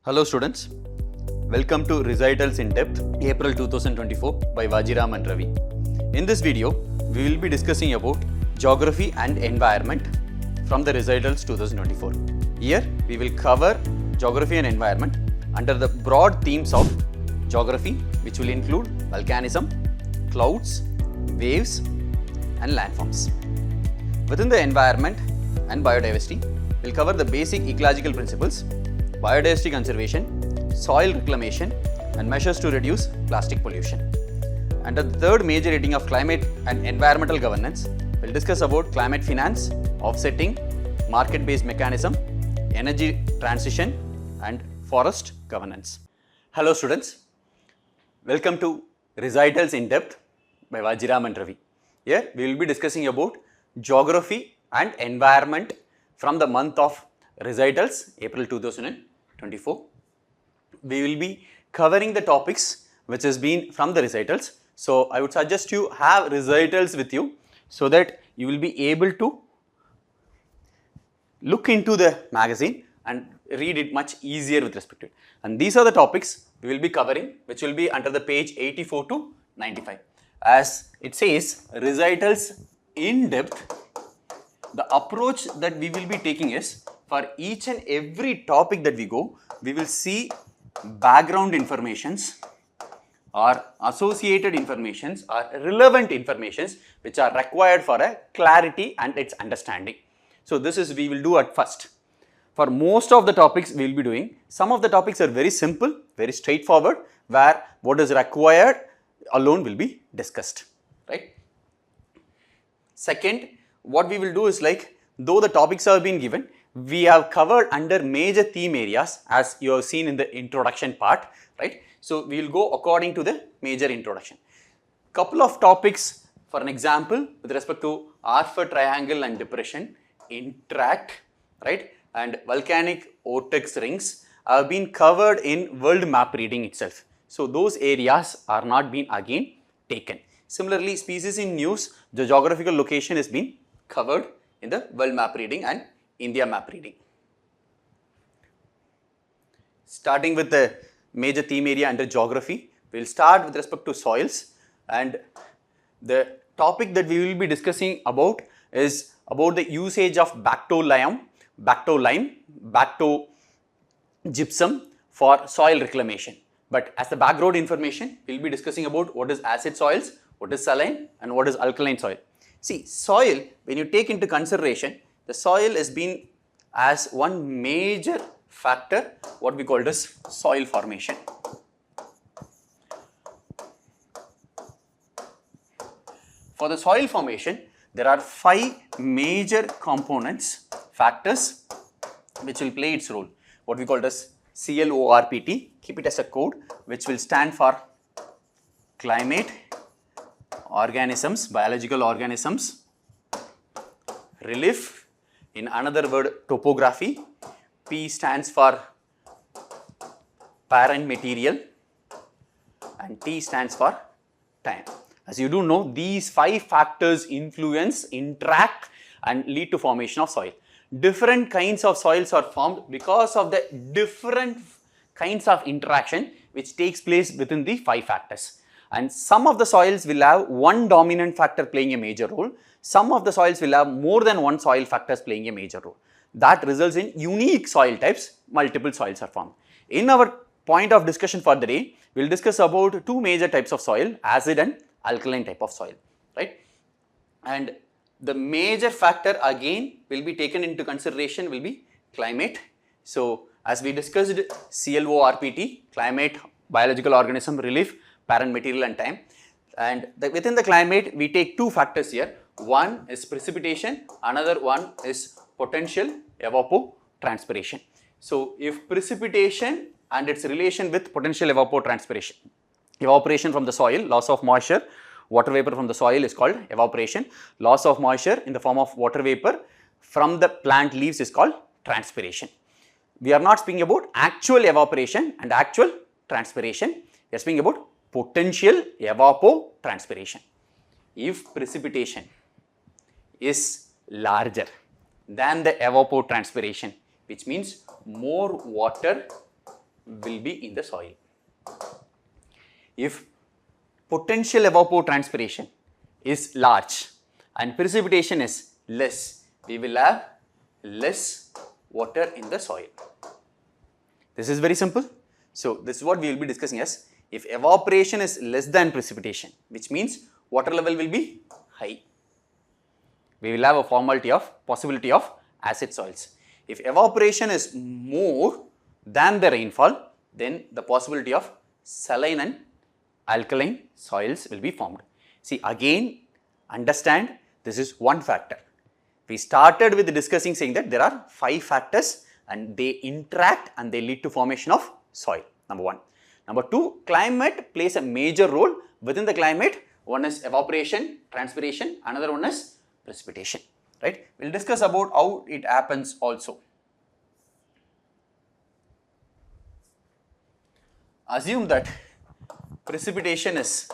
Hello students, welcome to Recitals in-Depth, April 2024 by Vajiram Ravi. In this video, we will be discussing about Geography and Environment from the Recitals 2024. Here, we will cover Geography and Environment under the broad themes of Geography, which will include volcanism, clouds, waves and landforms. Within the environment and biodiversity, we will cover the basic ecological principles, biodiversity conservation, soil reclamation and measures to reduce plastic pollution. Under the third major heading of climate and environmental governance, we will discuss about climate finance, offsetting, market-based mechanism, energy transition and forest governance. Hello students, welcome to Recitals in-Depth by Vajiram Ravi. Here we will be discussing about geography and environment from the month of Recitals, April 2024. We will be covering the topics which has been from the recitals. So I would suggest you have recitals with you so that you will be able to look into the magazine and read it much easier with respect to it. And these are the topics we will be covering, which will be under the page 84 to 95. As it says, recitals in depth, the approach that we will be taking is, for each and every topic that we go, we will see background informations or associated informations or relevant informations which are required for a clarity and its understanding. So this is we will do at first. For most of the topics we will be doing, some of the topics are very simple, very straightforward, where what is required alone will be discussed, right? Second, what we will do is, like, though the topics have been given, we have covered under major theme areas as you have seen in the introduction part, right? So we will go according to the major introduction. Couple of topics, for an example, with respect to Arthur triangle and depression, interact, right, and volcanic vortex rings have been covered in world map reading itself. So those areas are not been again taken. Similarly, species in news, the geographical location has been covered in the world map reading and India map reading. Starting with the major theme area under geography, we will start with respect to soils, and the topic that we will be discussing about is about the usage of bacto-lime, gypsum for soil reclamation. But as the background information, we will be discussing about what is acid soils, what is saline and what is alkaline soil. See, soil, when you take into consideration, the soil has been as one major factor, what we call as soil formation. For the soil formation, there are 5 major components, factors, which will play its role. What we call as CLORPT, keep it as a code, which will stand for climate, organisms, biological organisms, relief, in another word topography, P stands for parent material and T stands for time. As you do know, these 5 factors influence, interact and lead to formation of soil. Different kinds of soils are formed because of the different kinds of interaction which takes place within the 5 factors. And some of the soils will have one dominant factor playing a major role. Some of the soils will have more than one soil factors playing a major role. That results in unique soil types, multiple soils are formed. In our point of discussion for the day, we will discuss about 2 major types of soil, acid and alkaline type of soil, right? And the major factor again will be taken into consideration will be climate. So as we discussed, CLORPT, climate, biological organism, relief, parent material and time. And within the climate, we take 2 factors here. One is precipitation, another one is potential evapotranspiration. So if precipitation and its relation with potential evapotranspiration, evaporation from the soil, loss of moisture, water vapor from the soil is called evaporation. Loss of moisture in the form of water vapor from the plant leaves is called transpiration. We are not speaking about actual evaporation and actual transpiration. We are speaking about potential evapotranspiration. If precipitation is larger than the evapotranspiration, which means more water will be in the soil. If potential evapotranspiration is large and precipitation is less, we will have less water in the soil. This is very simple. So, this is what we will be discussing as if evaporation is less than precipitation, which means water level will be high. We will have a possibility of acid soils. If evaporation is more than the rainfall, then the possibility of saline and alkaline soils will be formed. See, again, understand this is one factor. We started with discussing saying that there are 5 factors and they interact and they lead to formation of soil, number 1. Number 2, climate plays a major role. Within the climate, one is evaporation, transpiration, another one is precipitation, right? We will discuss about how it happens also. Assume that precipitation is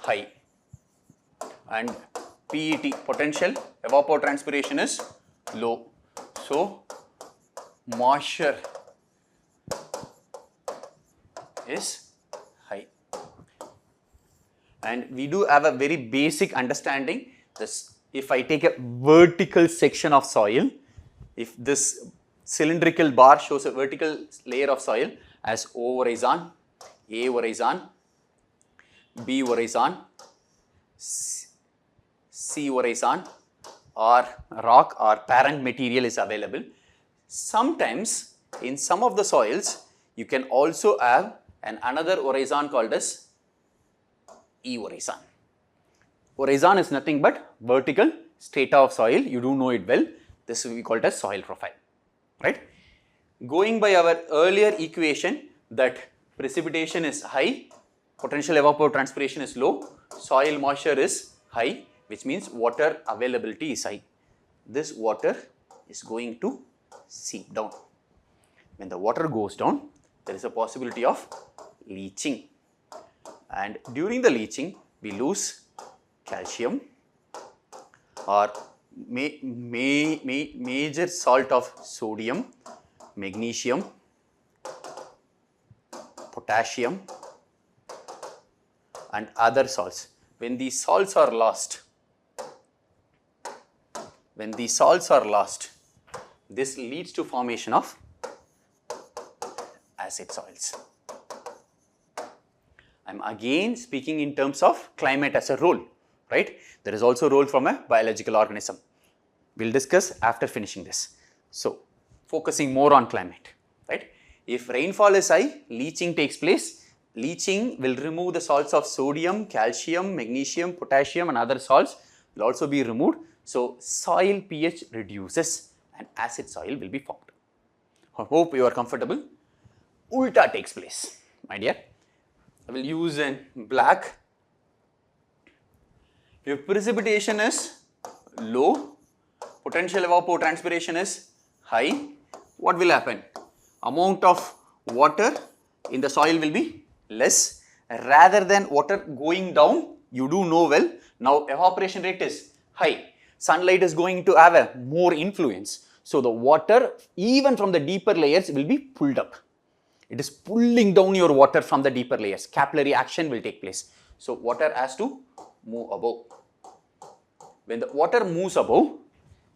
high and PET, potential evapotranspiration, is low. So, moisture is high. And we do have a very basic understanding. This, if I take a vertical section of soil, if this cylindrical bar shows a vertical layer of soil as O horizon, A horizon, B horizon, C horizon, or rock or parent material is available. Sometimes in some of the soils you can also have another horizon called as E horizon. Horizon is nothing but vertical strata of soil, you do know it well. This will be called as soil profile, right? Going by our earlier equation that precipitation is high, potential evapotranspiration is low, soil moisture is high, which means water availability is high. This water is going to seep down. When the water goes down, there is a possibility of leaching, and during the leaching we lose calcium or major salt of sodium, magnesium, potassium and other salts. When these salts are lost, this leads to formation of acid soils. I am again speaking in terms of climate as a role, right? There is also a role from a biological organism. We will discuss after finishing this. So, focusing more on climate, right? If rainfall is high, leaching takes place. Leaching will remove the salts of sodium, calcium, magnesium, potassium and other salts will also be removed. So, soil pH reduces and acid soil will be formed. I hope you are comfortable. Ulta takes place, my dear. I will use in black. If precipitation is low, potential evapotranspiration is high, what will happen? Amount of water in the soil will be less. Rather than water going down, you do know well, now evaporation rate is high. Sunlight is going to have a more influence. So, the water even from the deeper layers will be pulled up. It is pulling down your water from the deeper layers. Capillary action will take place. So, water has to move above. When the water moves above,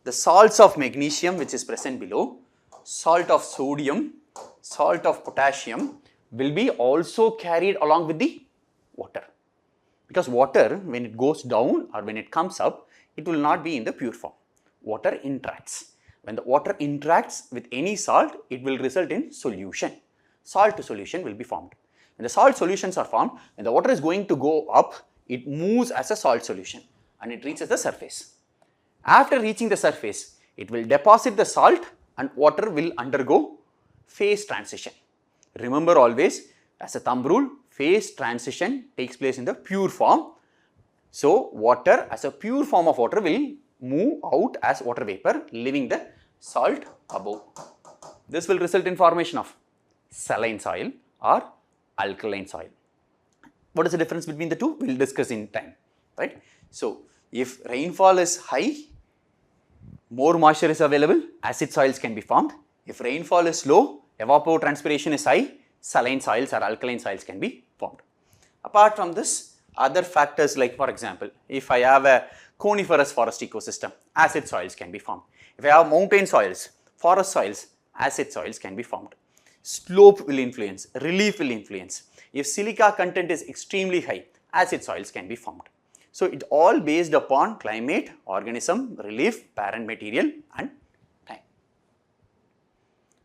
the salts of magnesium which is present below, salt of sodium, salt of potassium will be also carried along with the water. Because water, when it goes down or when it comes up, it will not be in the pure form. Water interacts. When the water interacts with any salt, it will result in solution. Salt solution will be formed. When the salt solutions are formed, when the water is going to go up, it moves as a salt solution and it reaches the surface. After reaching the surface, it will deposit the salt and water will undergo phase transition. Remember always, as a thumb rule, phase transition takes place in the pure form. So, water as a pure form of water will move out as water vapor, leaving the salt above. This will result in formation of saline soil or alkaline soil. What is the difference between the two? We will discuss in time, right? So, if rainfall is high, more moisture is available, acid soils can be formed. If rainfall is low, evapotranspiration is high, saline soils or alkaline soils can be formed. Apart from this, other factors like, for example, if I have a coniferous forest ecosystem, acid soils can be formed. If I have mountain soils, forest soils, acid soils can be formed. Slope will influence, relief will influence. If silica content is extremely high, acid soils can be formed. So, it all based upon climate, organism, relief, parent material and time.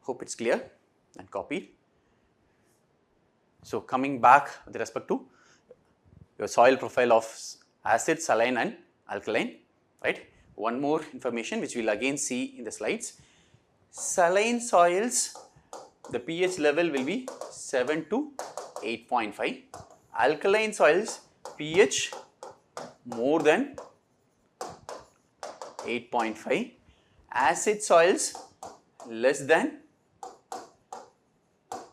Hope it is clear and copied. So, coming back with respect to your soil profile of acid, saline and alkaline, right. One more information which we will again see in the slides. Saline soils, the pH level will be 7 to 8.5. Alkaline soils, pH more than 8.5. Acid soils less than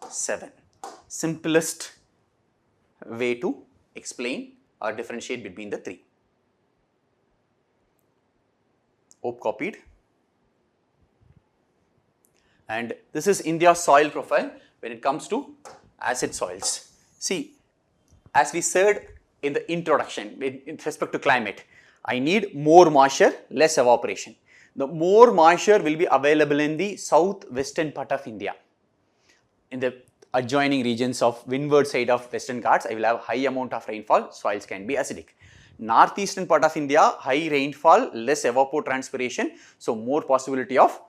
7. Simplest way to explain or differentiate between the three. Hope copied. And this is India's soil profile when it comes to acid soils. See, as we said in the introduction in respect to climate, I need more moisture, less evaporation. The more moisture will be available in the southwestern part of India. In the adjoining regions of windward side of Western Ghats, I will have high amount of rainfall, soils can be acidic. Northeastern part of India, high rainfall, less evapotranspiration, so more possibility of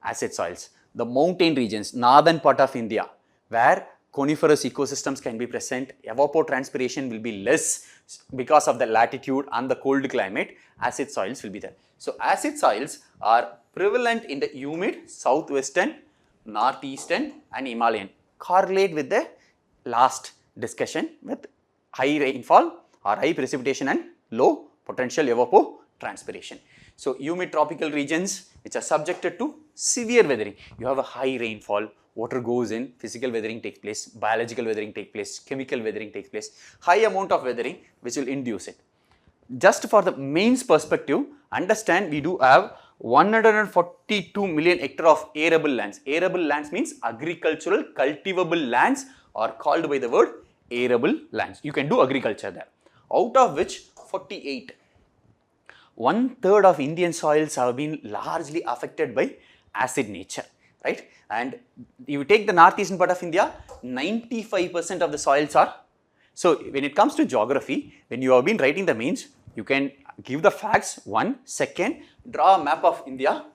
acid soils. The mountain regions, northern part of India, where coniferous ecosystems can be present, evapotranspiration will be less because of the latitude and the cold climate, acid soils will be there. So, acid soils are prevalent in the humid southwestern, northeastern and Himalayan. Correlate with the last discussion with high rainfall or high precipitation and low potential evapotranspiration. So, humid tropical regions which are subjected to severe weathering, you have a high rainfall, water goes in, physical weathering takes place, biological weathering takes place, chemical weathering takes place, high amount of weathering which will induce it. Just for the mains perspective, understand we do have 142 million hectare of arable lands. Arable lands means agricultural cultivable lands are called by the word arable lands. You can do agriculture there. Out of which 48, 1/3 of Indian soils have been largely affected by acid nature, right? And you take the northeastern part of India, 95% of the soils are. So, when it comes to geography, when you have been writing the mains, you can give the facts. One, second, draw a map of India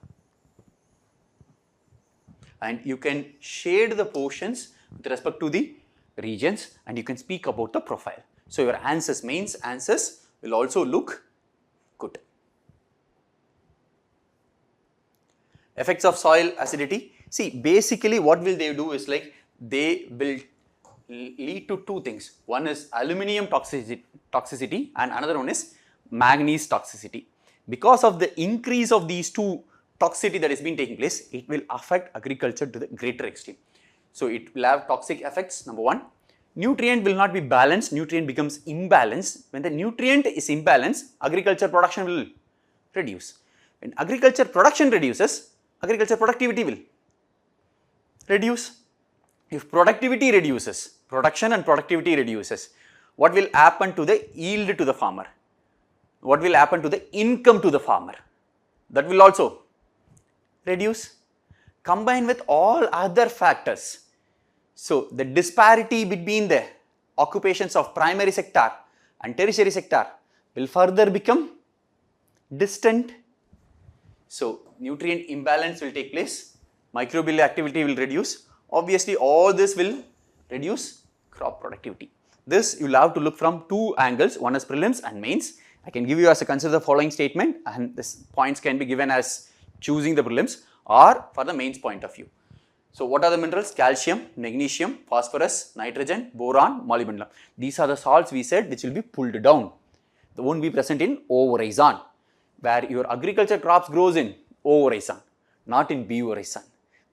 and you can shade the portions with respect to the regions and you can speak about the profile. So, your answers, mains answers will also look good. Effects of soil acidity. See, basically what will they do is like they will lead to two things. One is aluminum toxicity and another one is manganese toxicity. Because of the increase of these two toxicity that is being taking place, it will affect agriculture to the greater extreme. So, it will have toxic effects, number one. Nutrient will not be balanced, nutrient becomes imbalanced. When the nutrient is imbalanced, agriculture production will reduce. When agriculture production reduces, agriculture productivity will reduce. If productivity reduces, production and productivity reduces, what will happen to the yield to the farmer? What will happen to the income to the farmer? That will also reduce. Combined with all other factors. So, the disparity between the occupations of primary sector and tertiary sector will further become distant. So, nutrient imbalance will take place, microbial activity will reduce. Obviously, all this will reduce crop productivity. This you will have to look from two angles, one is prelims and mains. I can give you as a consider the following statement and this points can be given as choosing the prelims or for the mains point of view. So, what are the minerals? Calcium, magnesium, phosphorus, nitrogen, boron, molybdenum. These are the salts we said which will be pulled down. They won't be present in O horizon, where your agriculture crops grows in O horizon, not in B horizon.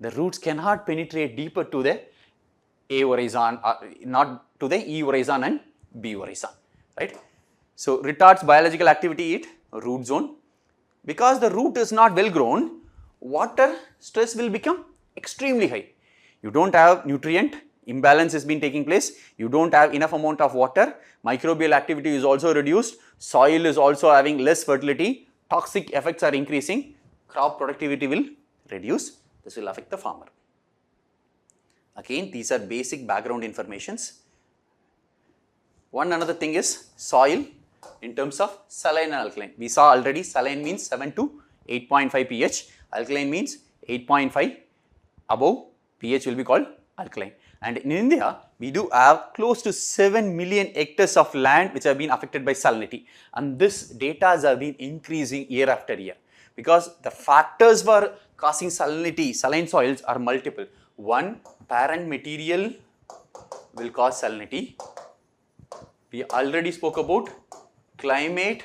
The roots cannot penetrate deeper to the A horizon, not to the E horizon and B horizon, right? So, retards biological activity at root zone. Because the root is not well grown, water stress will become extremely high. You don't have nutrient imbalance has been taking place, you don't have enough amount of water, microbial activity is also reduced, soil is also having less fertility, toxic effects are increasing, crop productivity will reduce, this will affect the farmer. Again, these are basic background informations. One another thing is soil in terms of saline and alkaline. We saw already saline means 7 to 8.5 pH, alkaline means 8.5 above pH will be called alkaline. And in India, we do have close to 7 million hectares of land which have been affected by salinity, and this data have been increasing year after year because the factors for causing salinity, saline soils are multiple. One, parent material will cause salinity. We already spoke about climate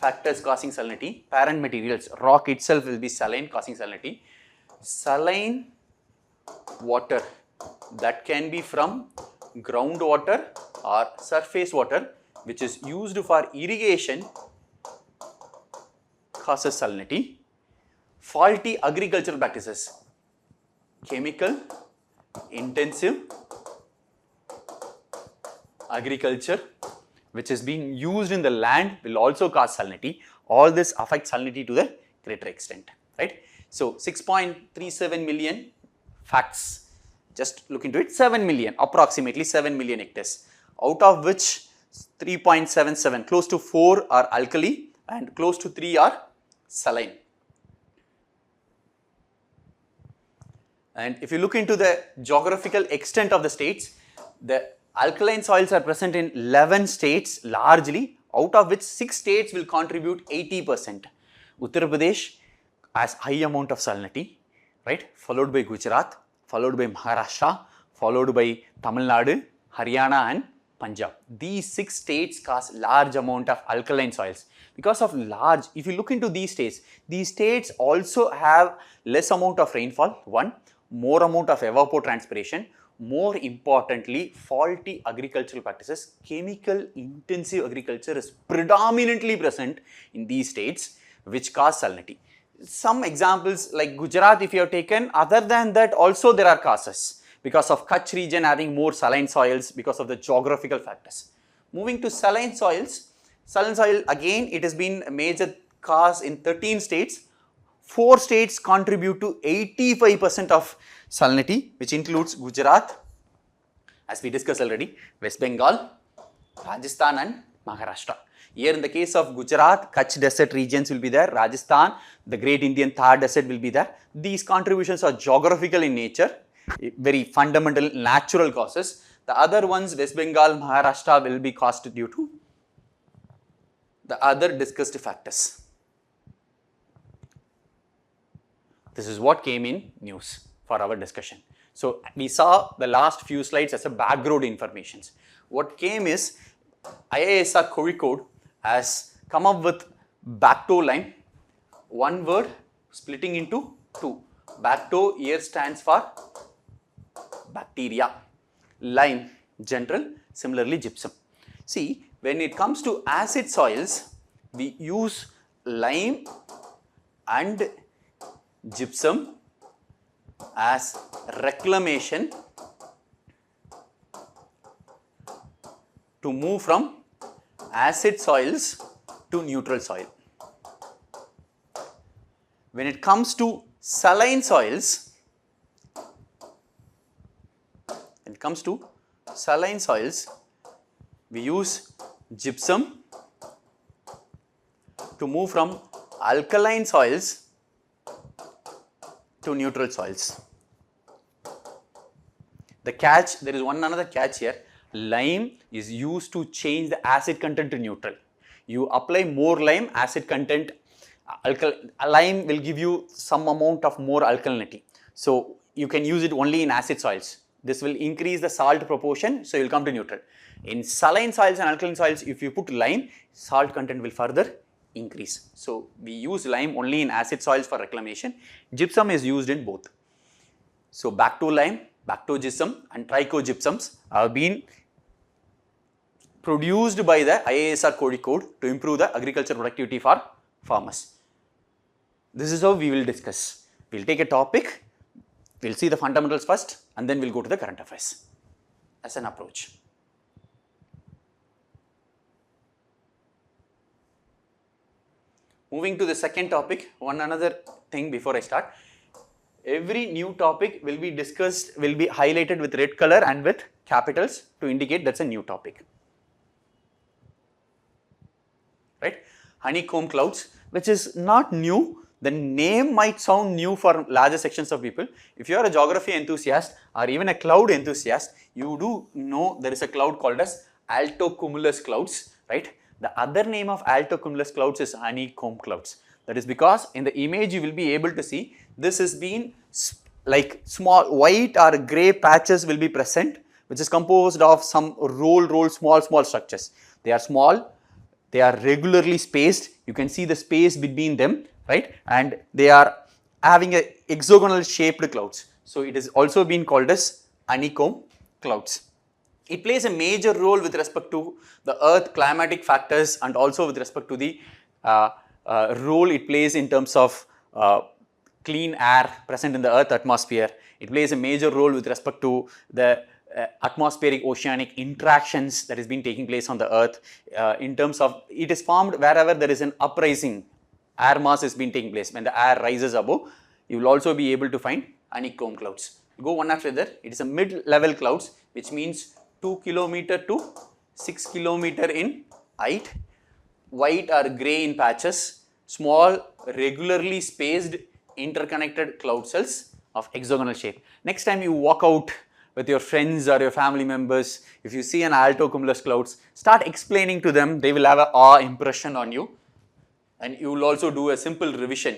factors causing salinity, parent materials, rock itself will be saline causing salinity. Saline water that can be from groundwater or surface water which is used for irrigation causes salinity. Faulty agricultural practices, chemical intensive agriculture which is being used in the land will also cause salinity. All this affects salinity to the greater extent, right? So 6.37 million facts, just look into it, 7 million, approximately 7 million hectares, out of which 3.77, close to 4 are alkali and close to 3 are saline. And if you look into the geographical extent of the states, the alkaline soils are present in 11 states largely, out of which 6 states will contribute 80%. Uttar Pradesh has high amount of salinity, right, followed by Gujarat, followed by Maharashtra, followed by Tamil Nadu, Haryana and Punjab. These 6 states cause large amount of alkaline soils. Because of large, if you look into these states also have less amount of rainfall, one, more amount of evapotranspiration, more importantly, faulty agricultural practices, chemical intensive agriculture is predominantly present in these states which cause salinity. Some examples like Gujarat if you have taken, other than that also there are causes because of Kutch region having more saline soils because of the geographical factors. Moving to saline soils, saline soil again it has been a major cause in 13 states. 4 states contribute to 85% of salinity, which includes Gujarat, as we discussed already, West Bengal, Rajasthan and Maharashtra. Here in the case of Gujarat, Kutch desert regions will be there, Rajasthan, the Great Indian Thar Desert will be there. These contributions are geographical in nature, very fundamental natural causes. The other ones, West Bengal, Maharashtra will be caused due to the other discussed factors. This is what came in news for our discussion. So we saw the last few slides as a background information. What came is IISR Kozhikode has come up with Bacto lime, one word splitting into 2. Bacto here stands for bacteria, lime general, similarly gypsum. See, when it comes to acid soils, we use lime and gypsum as reclamation to move from acid soils to neutral soil. When it comes to saline soils, we use gypsum to move from alkaline soils to neutral soils. The catch, there is another catch here, lime is used to change the acid content to neutral. You apply more lime, acid content, lime will give you some amount of more alkalinity. So you can use it only in acid soils. This will increase the salt proportion, so you will come to neutral. In saline soils and alkaline soils, if you put lime, salt content will further increase. So we use lime only in acid soils for reclamation. Gypsum is used in both. So Bacto lime, Bacto gypsum and trichogypsums have been produced by the IISR Kozhikode to improve the agriculture productivity for farmers. This is how we will discuss. We will take a topic, We'll see the fundamentals first and then we'll go to the current affairs as an approach. Moving to the second topic, one another thing before I start. Every new topic will be discussed, will be highlighted with red color and with capitals to indicate that's a new topic. Right? Honeycomb clouds, which is not new. The name might sound new for larger sections of people. If you are a geography enthusiast or even a cloud enthusiast, you do know there is a cloud called as altocumulus clouds, right? The other name of altocumulus clouds is honeycomb clouds. That is because in the image you will be able to see this has been like small white or grey patches will be present, which is composed of some small structures. They are small, they are regularly spaced. You can see the space between them, right? And they are having a hexagonal shaped clouds. So it is also been called as honeycomb clouds. It plays a major role with respect to the earth climatic factors and also with respect to the role it plays in terms of clean air present in the earth atmosphere. It plays a major role with respect to the atmospheric oceanic interactions that has been taking place on the earth in terms of it is formed wherever there is an uprising, air mass has been taking place. When the air rises above, you will also be able to find honeycomb clouds. Go one after the other. It is a mid-level clouds, which means 2 km to 6 km in height, white or grey in patches, small regularly spaced interconnected cloud cells of hexagonal shape. Next time you walk out with your friends or your family members, if you see an altocumulus clouds, start explaining to them, they will have an awe impression on you, and you will also do a simple revision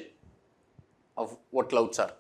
of what clouds are.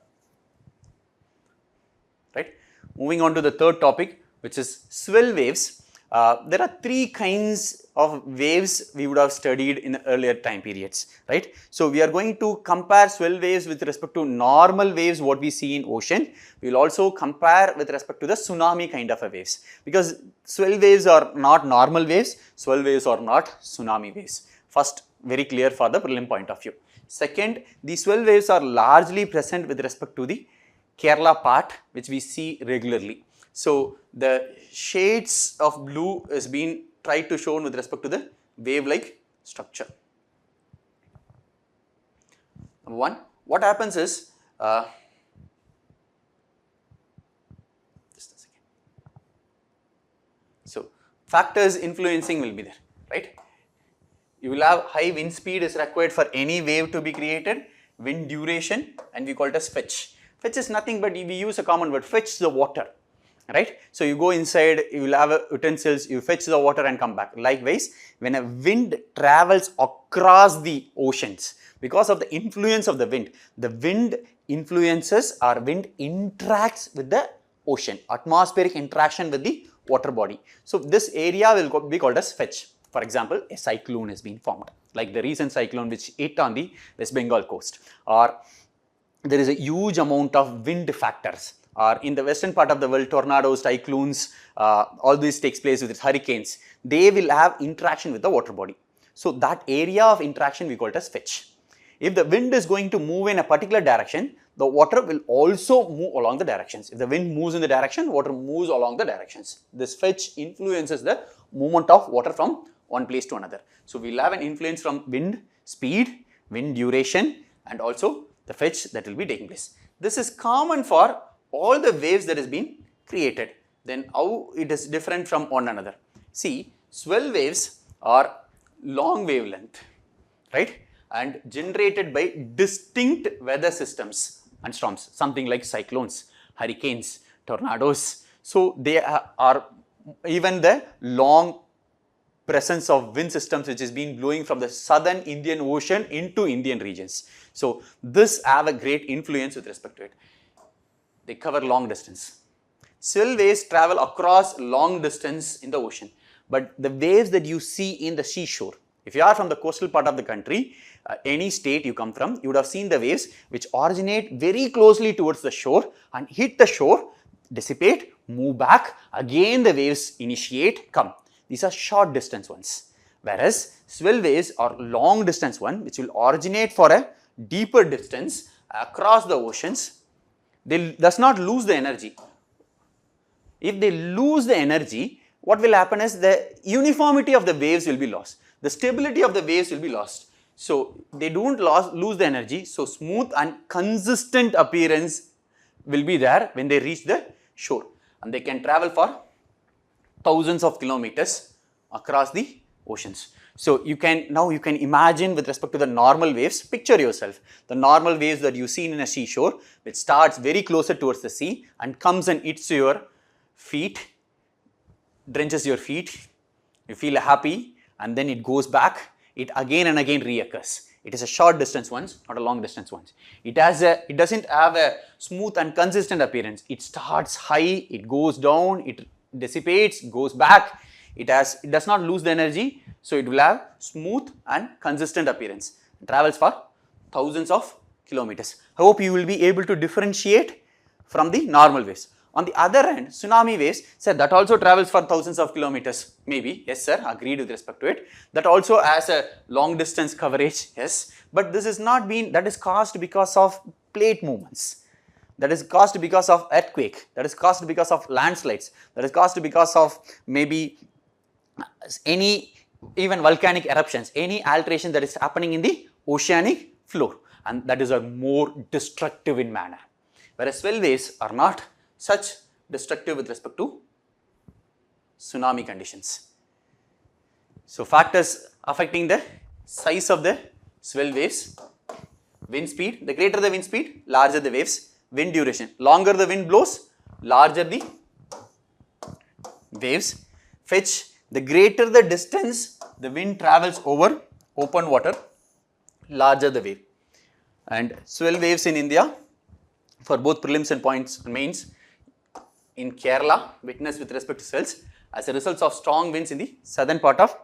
Right? Moving on to the third topic, which is swell waves. There are three kinds of waves we would have studied in earlier time periods, right? So we are going to compare swell waves with respect to normal waves what we see in ocean. We will also compare with respect to the tsunami kind of a waves, because swell waves are not normal waves, swell waves are not tsunami waves. First, very clear for the prelim point of view. Second, the swell waves are largely present with respect to the Kerala part, which we see regularly. So the shades of blue is being tried to show with respect to the wave-like structure. Number one, what happens is, just a second. So factors influencing will be there, right? You will have high wind speed is required for any wave to be created, wind duration, and we call it as fetch. Fetch is nothing but we use a common word, fetch the water. Right? So you go inside, you will have utensils, you fetch the water and come back. Likewise, when a wind travels across the oceans, because of the influence of the wind influences or wind interacts with the ocean, atmospheric interaction with the water body. So this area will be called as fetch. For example, a cyclone has been formed, like the recent cyclone which hit on the West Bengal coast, or there is a huge amount of wind factors. Or in the western part of the world, tornadoes, cyclones, all this takes place with hurricanes. They will have interaction with the water body. So that area of interaction we call it as fetch. If the wind is going to move in a particular direction, the water will also move along the directions. If the wind moves in the direction, water moves along the directions. This fetch influences the movement of water from one place to another. So we will have an influence from wind speed, wind duration, and also the fetch that will be taking place. This is common for all the waves that has been created. Then how it is different from one another? See, swell waves are long wavelength, right? And generated by distinct weather systems and storms, something like cyclones, hurricanes, tornadoes. So they are even the long presence of wind systems which has been blowing from the southern Indian Ocean into Indian regions. So this have a great influence with respect to it. They cover long distance. Swell waves travel across long distance in the ocean, but the waves that you see in the seashore, if you are from the coastal part of the country, any state you come from, you would have seen the waves which originate very closely towards the shore and hit the shore, dissipate, move back, again the waves initiate, come. These are short distance ones, whereas swell waves are long distance one which will originate for a deeper distance across the oceans, they does not lose the energy. If they lose the energy, what will happen is the uniformity of the waves will be lost. The stability of the waves will be lost. So they don't lose the energy. So smooth and consistent appearance will be there when they reach the shore, and they can travel for thousands of kilometers across the oceans. So you can imagine with respect to the normal waves, picture yourself the normal waves that you see in a seashore, which starts very closer towards the sea and comes and hits your feet, drenches your feet, you feel happy, and then it goes back, it again and again reoccurs. It is a short distance once, not a long distance once. It doesn't have a smooth and consistent appearance. It starts high, it goes down, it dissipates, goes back. It does not lose the energy, so it will have smooth and consistent appearance. It travels for thousands of kilometers. I hope you will be able to differentiate from the normal waves. On the other hand, tsunami waves, sir, that also travels for thousands of kilometers. Maybe, yes sir, agreed with respect to it. That also has a long distance coverage, yes. But this is not been, that is caused because of plate movements. That is caused because of earthquake. That is caused because of landslides. That is caused because of maybe any even volcanic eruptions, any alteration that is happening in the oceanic floor. And that is a more destructive in manner. Whereas swell waves are not such destructive with respect to tsunami conditions. So factors affecting the size of the swell waves: wind speed, the greater the wind speed, larger the waves; wind duration, longer the wind blows, larger the waves; fetch, the greater the distance the wind travels over open water, larger the wave. And swell waves in India for both prelims and mains in Kerala witnessed with respect to swells as a result of strong winds in the southern part of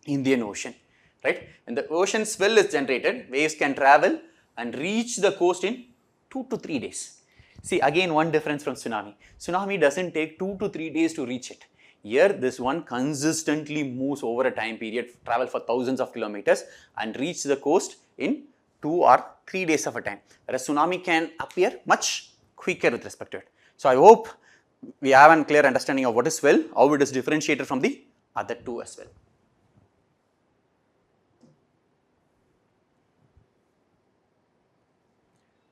Indian Ocean, right? When the ocean swell is generated, waves can travel and reach the coast in 2 to 3 days. See, again one difference from tsunami. Tsunami doesn't take 2 to 3 days to reach it. Here this one consistently moves over a time period, travel for thousands of kilometers and reach the coast in 2 or 3 days of a time. Whereas tsunami can appear much quicker with respect to it. So I hope we have a clear understanding of what is swell, how it is differentiated from the other two as well.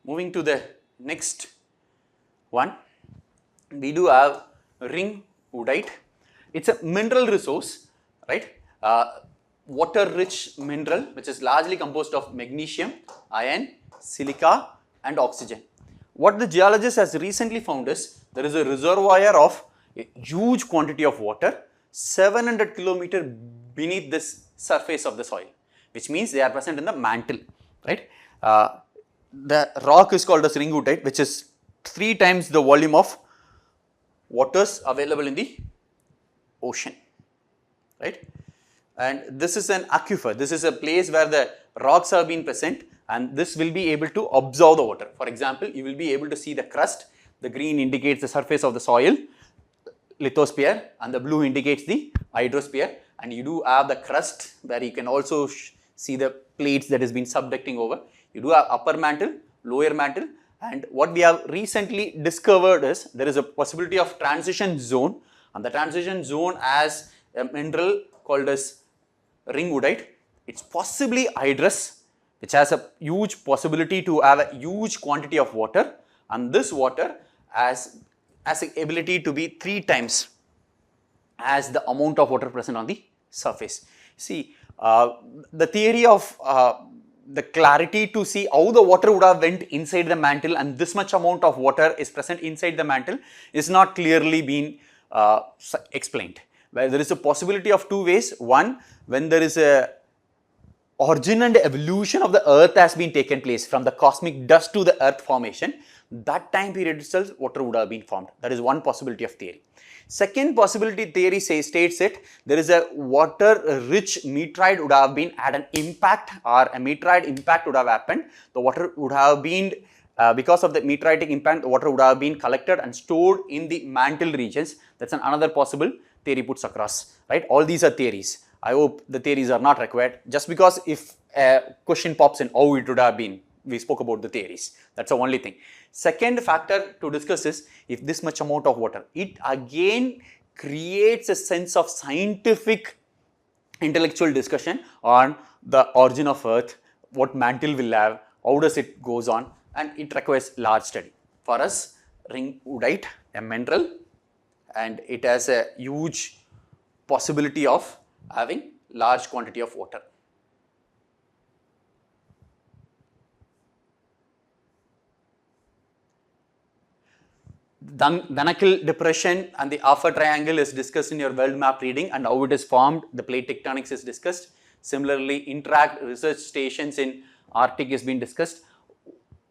Moving to the next one, we do have ringwoodite. It's a mineral resource, right? Water rich mineral which is largely composed of magnesium, iron, silica and oxygen. What the geologist has recently found is there is a reservoir of a huge quantity of water 700 kilometers beneath the surface of the soil, which means they are present in the mantle, right? The rock is called as ringwoodite, which is 3 times the volume of waters available in the ocean, right? And this is an aquifer. This is a place where the rocks have been present, and this will be able to absorb the water. For example, you will be able to see the crust. The green indicates the surface of the soil, lithosphere, and the blue indicates the hydrosphere. And you do have the crust where you can also see the plates that has been subducting over. You do have upper mantle, lower mantle, and what we have recently discovered is there is a possibility of transition zone, and the transition zone has a mineral called as ringwoodite. It's possibly hydrous, which has a huge possibility to have a huge quantity of water, and this water has the ability to be 3 times as the amount of water present on the surface. See, the theory of the clarity to see how the water would have went inside the mantle and this much amount of water is present inside the mantle is not clearly been explained. Where there is a possibility of 2 ways. One, when there is a origin and evolution of the earth has been taken place from the cosmic dust to the earth formation, that time period itself water would have been formed. That is one possibility of theory. Second possibility theory states it there is a water rich meteorite would have been had an impact, or a meteorite impact would have happened. The water would have been because of the meteoritic impact, the water would have been collected and stored in the mantle regions. That's another possible theory puts across, right? All these are theories. I hope the theories are not required. Just because if a question pops in how it would have been, we spoke about the theories. That's the only thing. Second factor to discuss is if this much amount of water, it again creates a sense of scientific intellectual discussion on the origin of earth, what mantle will have, how does it goes on, and it requires large study. For us, ringwoodite, a mineral, and it has a huge possibility of having large quantity of water. Danakil depression and the Alpha triangle is discussed in your world map reading, and how it is formed. The plate tectonics is discussed. Similarly, interact research stations in Arctic is being discussed.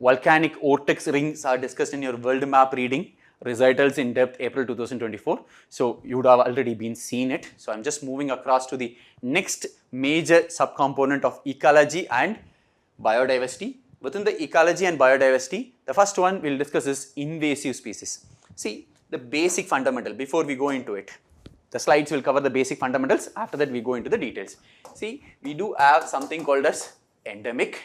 Volcanic vortex rings are discussed in your world map reading. Recitals in depth, April 2024. So you would have already been seen it. So I'm just moving across to the next major subcomponent of ecology and biodiversity. Within the ecology and biodiversity, the first one we'll discuss is invasive species. See, the basic fundamental, before we go into it, the slides will cover the basic fundamentals. After that, we go into the details. See, we do have something called as endemic.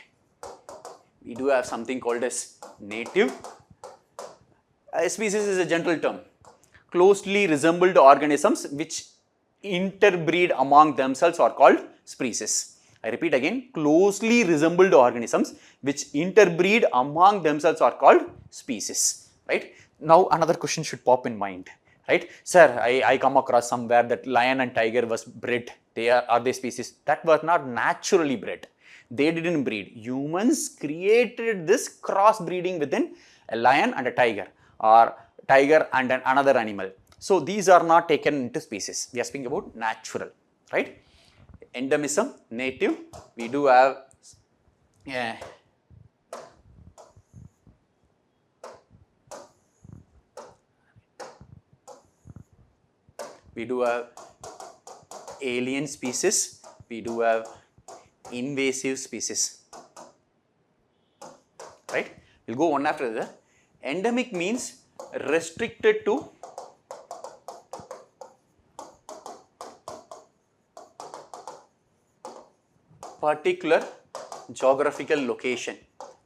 We do have something called as native. A species is a general term. Closely resembled organisms which interbreed among themselves are called species. I repeat again, closely resembled organisms which interbreed among themselves are called species, right? Now another question should pop in mind, right? Sir, I come across somewhere that lion and tiger was bred. Are they species? That was not naturally bred. They didn't breed. Humans created this crossbreeding within a lion and a tiger, or tiger and another animal. So these are not taken into species. We are speaking about natural, right? Endemism, native, we do have alien species, we do have invasive species, right? We'll go one after the other. Endemic means restricted to particular geographical location.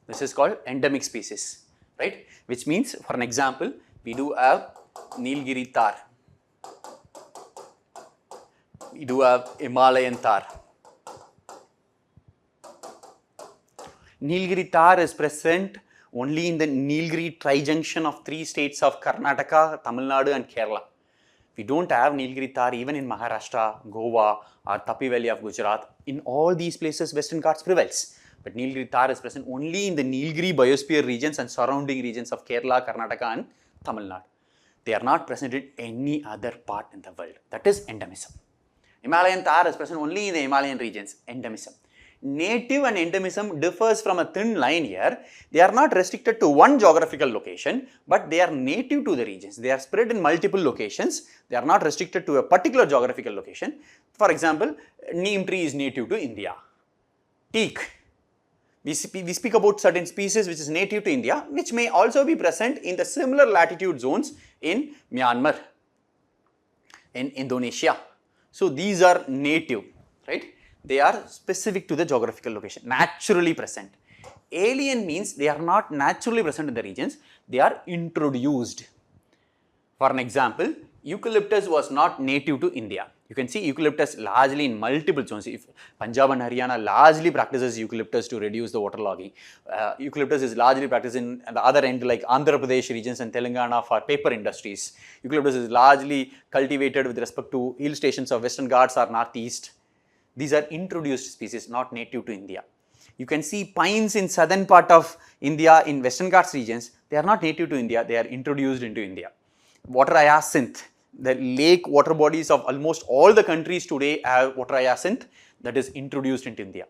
This is called endemic species, right? Which means, for an example, we do have Nilgiri tar, we do have Himalayan tar. Nilgiri tar is present only in the Nilgiri trijunction of 3 states of Karnataka, Tamil Nadu and Kerala. We don't have Nilgiri tar even in Maharashtra, Goa or Tapi Valley of Gujarat. In all these places, Western Ghats prevails. But Nilgiri tar is present only in the Nilgiri biosphere regions and surrounding regions of Kerala, Karnataka and Tamil Nadu. They are not present in any other part in the world. That is endemism. Himalayan tar is present only in the Himalayan regions, endemism. Native and endemism differs from a thin line here. They are not restricted to one geographical location, but they are native to the regions. They are spread in multiple locations. They are not restricted to a particular geographical location. For example, neem tree is native to India. Teak. We speak about certain species which is native to India, which may also be present in the similar latitude zones in Myanmar, in Indonesia. So these are native, right? They are specific to the geographical location, naturally present. Alien means they are not naturally present in the regions, they are introduced. For an example, eucalyptus was not native to India. You can see eucalyptus largely in multiple zones. If Punjab and Haryana largely practices eucalyptus to reduce the waterlogging. Eucalyptus is largely practiced in the other end like Andhra Pradesh regions and Telangana for paper industries. Eucalyptus is largely cultivated with respect to hill stations of Western Ghats or Northeast. These are introduced species, not native to India. You can see pines in southern part of India in Western Ghats regions. They are not native to India, they are introduced into India. Water hyacinth, the lake water bodies of almost all the countries today have water hyacinth that is introduced into India.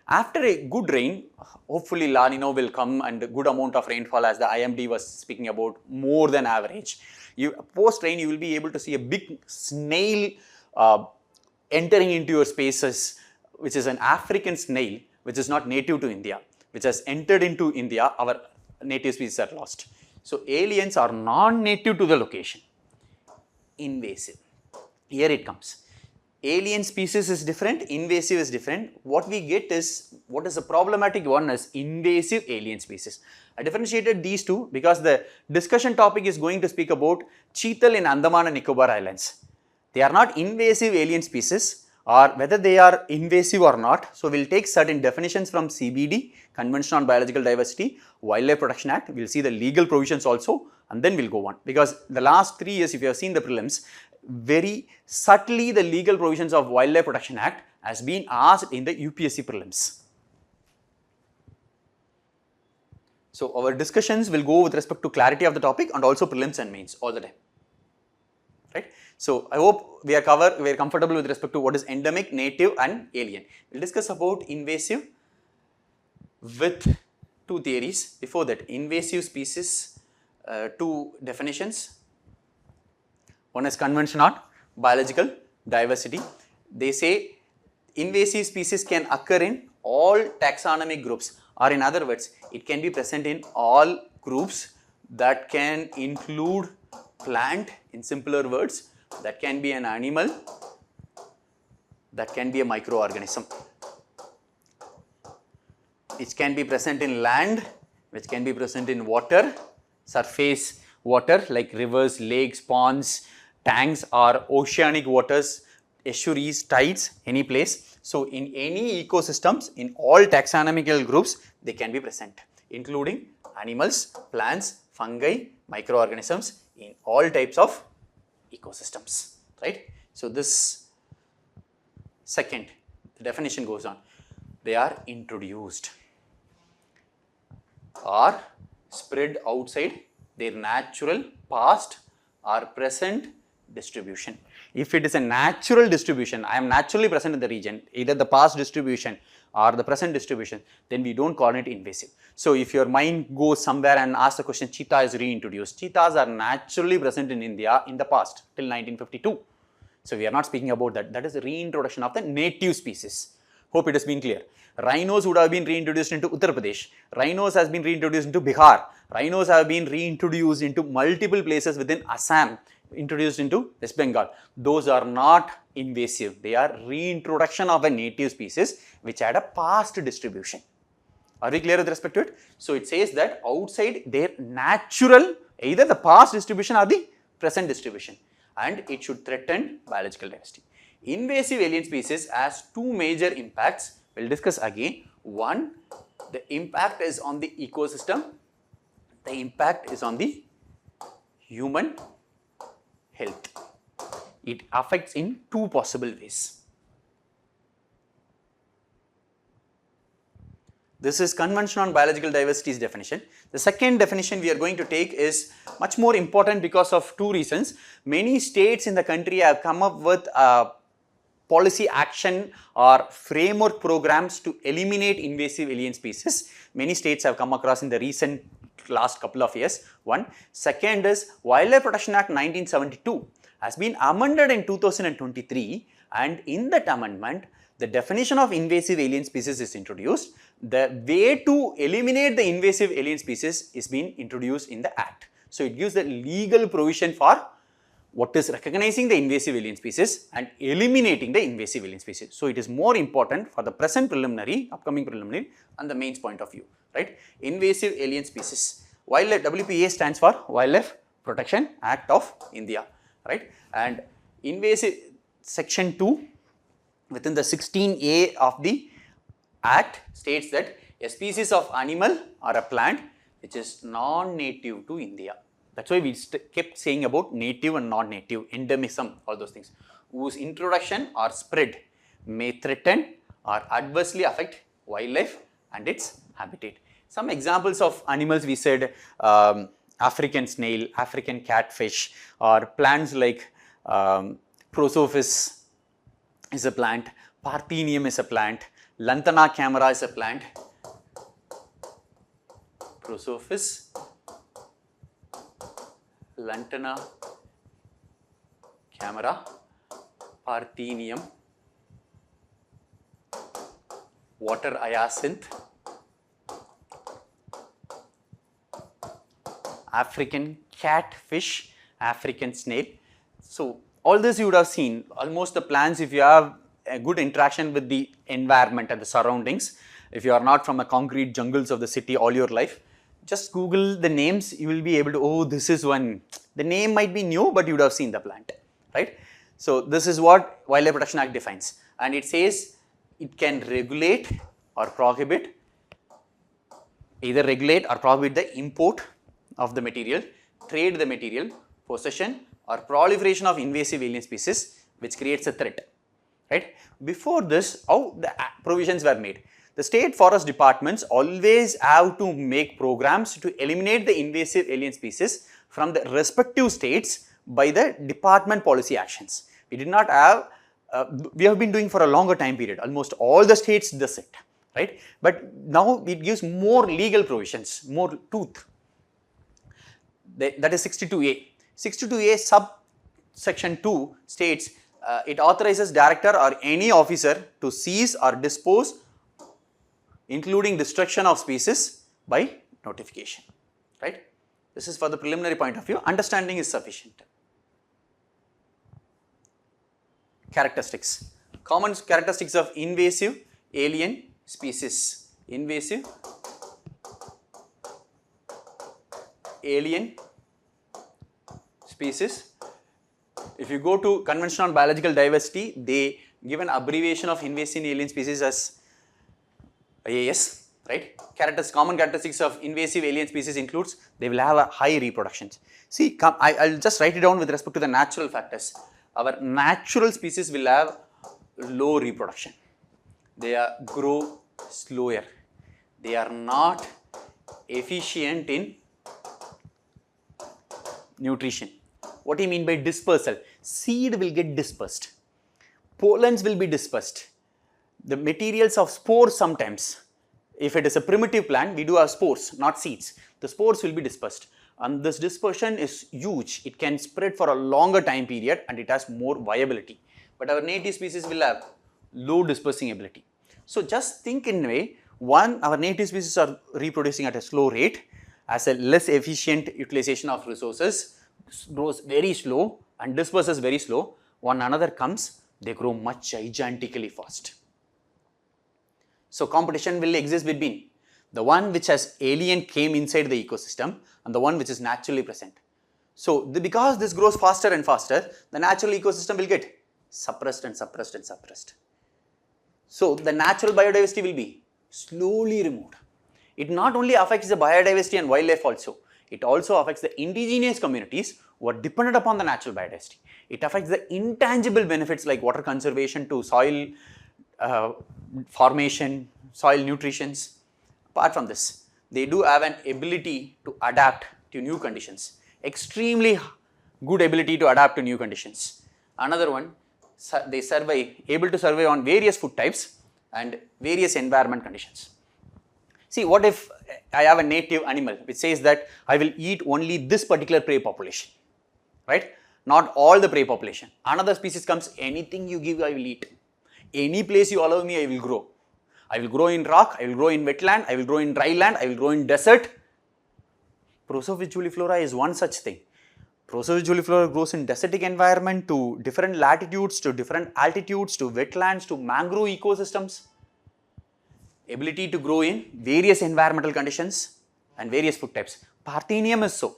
After a good rain, hopefully La Nina will come and a good amount of rainfall, as the IMD was speaking about, more than average. Post rain, you will be able to see a big snail entering into your spaces, which is an African snail, which is not native to India, which has entered into India. Our native species are lost. So aliens are non-native to the location. Invasive. Here it comes. alien species is different, invasive is different. What we get is, what is the problematic one is invasive alien species. I differentiated these two because the discussion topic is going to speak about cheetal in Andaman and Nicobar Islands. They are not invasive alien species, or whether they are invasive or not. So, we will take certain definitions from CBD, Convention on Biological Diversity, Wildlife Protection Act. We will see the legal provisions also, and then we will go on. Because the last 3 years, if you have seen the prelims, very subtly the legal provisions of Wildlife Protection Act has been asked in the UPSC prelims. So, our discussions will go with respect to clarity of the topic and also prelims and mains all the time, right. So, I hope we are comfortable with respect to what is endemic, native and alien. We will discuss about invasive with 2 theories. Before that, invasive species, 2 definitions. One is Convention on Biological Diversity. They say invasive species can occur in all taxonomic groups, or in other words, it can be present in all groups that can include plant, in simpler words, that can be an animal, that can be a microorganism, which can be present in land, which can be present in water, surface water like rivers, lakes, ponds, tanks, or oceanic waters, estuaries, tides, any place. So, in any ecosystems, in all taxonomical groups, they can be present, including animals, plants, fungi, microorganisms in all types of ecosystems, right. So, this second, the definition goes on. They are introduced or spread outside their natural past or present distribution. If it is a natural distribution, I am naturally present in the region, either the past distribution or the present distribution, then we do not call it invasive. So, if your mind goes somewhere and asks the question, cheetah is reintroduced. Cheetahs are naturally present in India in the past till 1952. So, we are not speaking about that. That is the reintroduction of the native species. Hope it has been clear. Rhinos would have been reintroduced into Uttar Pradesh. Rhinos has been reintroduced into Bihar. Rhinos have been reintroduced into multiple places within Assam, introduced into West Bengal. Those are not invasive. They are reintroduction of a native species which had a past distribution. Are we clear with respect to it? So, it says that outside their natural, either the past distribution or the present distribution, and it should threaten biological diversity. Invasive alien species has 2 major impacts. We will discuss again. One, the impact is on the ecosystem. The impact is on the human health. It affects in 2 possible ways. This is Convention on Biological Diversity's definition. The second definition we are going to take is much more important because of 2 reasons. Many states in the country have come up with policy action or framework programs to eliminate invasive alien species. Many states have come across in the recent last couple of years. One. Second is Wildlife Protection Act 1972 has been amended in 2023, and in that amendment, the definition of invasive alien species is introduced. The way to eliminate the invasive alien species is being introduced in the Act. So, it gives the legal provision for what is recognizing the invasive alien species and eliminating the invasive alien species. So, it is more important for the present preliminary, upcoming preliminary and the mains point of view, right. Invasive alien species. Wildlife, WPA stands for Wildlife Protection Act of India, right. And invasive section 2 within the 16A of the Act states that a species of animal or a plant which is non-native to India. That's why we kept saying about native and non-native, endemism, all those things, whose introduction or spread may threaten or adversely affect wildlife and its habitat. Some examples of animals we said, African snail, African catfish, or plants like Prosopis is a plant, Parthenium is a plant, Lantana camera is a plant, Prosopis, Lantana camera, Parthenium, water hyacinth, African catfish, African snail. So, All this you would have seen, almost the plants, if you have a good interaction with the environment and the surroundings, if you are not from a concrete jungles of the city all your life, just Google the names, you will be able to, oh, this is one. The name might be new, but you would have seen the plant, right? So this is what Wildlife Protection Act defines, and it says it can regulate or prohibit, either regulate or prohibit the import of the material, trade the material, possession or proliferation of invasive alien species which creates a threat, right? Before this, how the provisions were made? The state forest departments always have to make programs to eliminate the invasive alien species from the respective states by the department policy actions. We did not have, we have been doing for a longer time period, almost all the states does it, right? But now it gives more legal provisions, more tooth. That is 62A. 62A subsection 2 states it authorizes director or any officer to seize or dispose, including destruction of species by notification, right? This is for the preliminary point of view. Understanding is sufficient. Characteristics. Common characteristics of invasive alien species. Invasive alien species. If you go to Convention on Biological Diversity, they give an abbreviation of invasive alien species as IAS, right? Common characteristics of invasive alien species includes they will have a high reproduction. See, I'll just write it down with respect to the natural factors. Our natural species will have low reproduction. They grow slower. They are not efficient in nutrition. What do you mean by dispersal? Seed will get dispersed. Pollens will be dispersed. The materials of spores sometimes, if it is a primitive plant, we do have spores, not seeds. The spores will be dispersed. And this dispersion is huge. It can spread for a longer time period and it has more viability. But our native species will have low dispersing ability. So just think in a way, one, our native species are reproducing at a slow rate, as a less efficient utilization of resources, grows very slow and disperses very slow. One another comes, they grow much gigantically fast. So competition will exist between the one which has alien came inside the ecosystem and the one which is naturally present. So because this grows faster and faster, the natural ecosystem will get suppressed and suppressed and suppressed. So the natural biodiversity will be slowly removed. It not only affects the biodiversity and wildlife also, it also affects the indigenous communities who are dependent upon the natural biodiversity. It affects the intangible benefits like water conservation to soil formation, soil nutrition. Apart from this, they do have an ability to adapt to new conditions. Extremely good ability to adapt to new conditions. Another one, they able to survive on various food types and various environment conditions. See, what if I have a native animal which says that I will eat only this particular prey population, right? Not all the prey population. Another species comes, anything you give I will eat. Any place you allow me I will grow. I will grow in rock, I will grow in wetland, I will grow in dry land, I will grow in desert. Prosophis juliflora is one such thing. Prosophis juliflora grows in desertic environment to different latitudes, to different altitudes, to wetlands, to mangrove ecosystems. Ability to grow in various environmental conditions and various food types. Parthenium is so.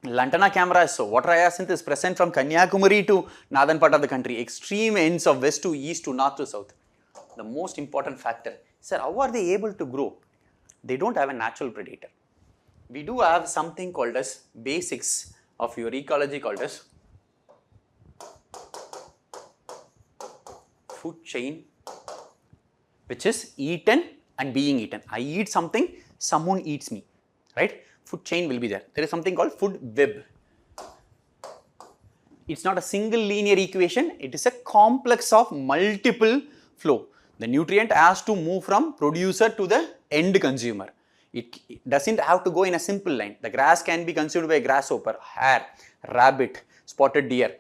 Lantana camera is so. Water hyacinth is present from Kanyakumari to northern part of the country, extreme ends of west to east to north to south. The most important factor, sir, how are they able to grow? They don't have a natural predator. We do have something called as basics of your ecology called as food chain, which is eaten and being eaten. I eat something, someone eats me, right? Food chain will be there. There is something called food web. It's not a single linear equation, it is a complex of multiple flow. The nutrient has to move from producer to the end consumer. It doesn't have to go in a simple line. The grass can be consumed by a grasshopper, hare, rabbit, spotted deer,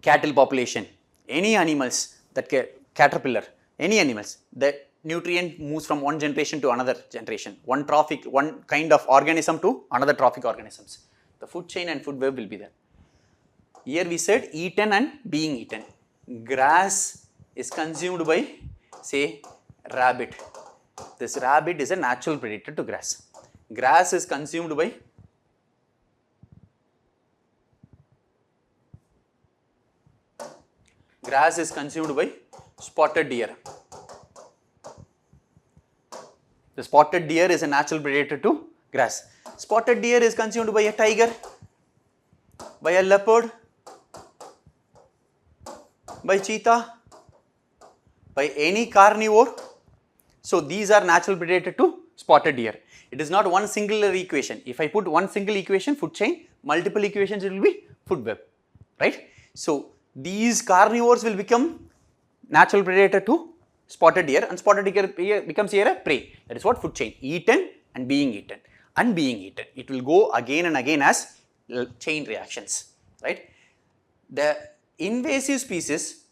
cattle population, any animals, that caterpillar, any animals. The nutrient moves from one generation to another generation, one kind of organism to another trophic organisms. The food chain and food web will be there. Here we said eaten and being eaten. Grass is consumed by, say, rabbit. This rabbit is a natural predator to grass. Grass is consumed by spotted deer. The spotted deer is a natural predator to grass. Spotted deer is consumed by a tiger, by a leopard, by cheetah, by any carnivore. So these are natural predator to spotted deer. It is not one singular equation. If I put one single equation, food chain, multiple equations, it will be food web, right? So these carnivores will become natural predator to spotted deer, and spotted deer becomes here a prey. That is what food chain, eaten and being eaten and being eaten. It will go again and again as chain reactions, right? The invasive species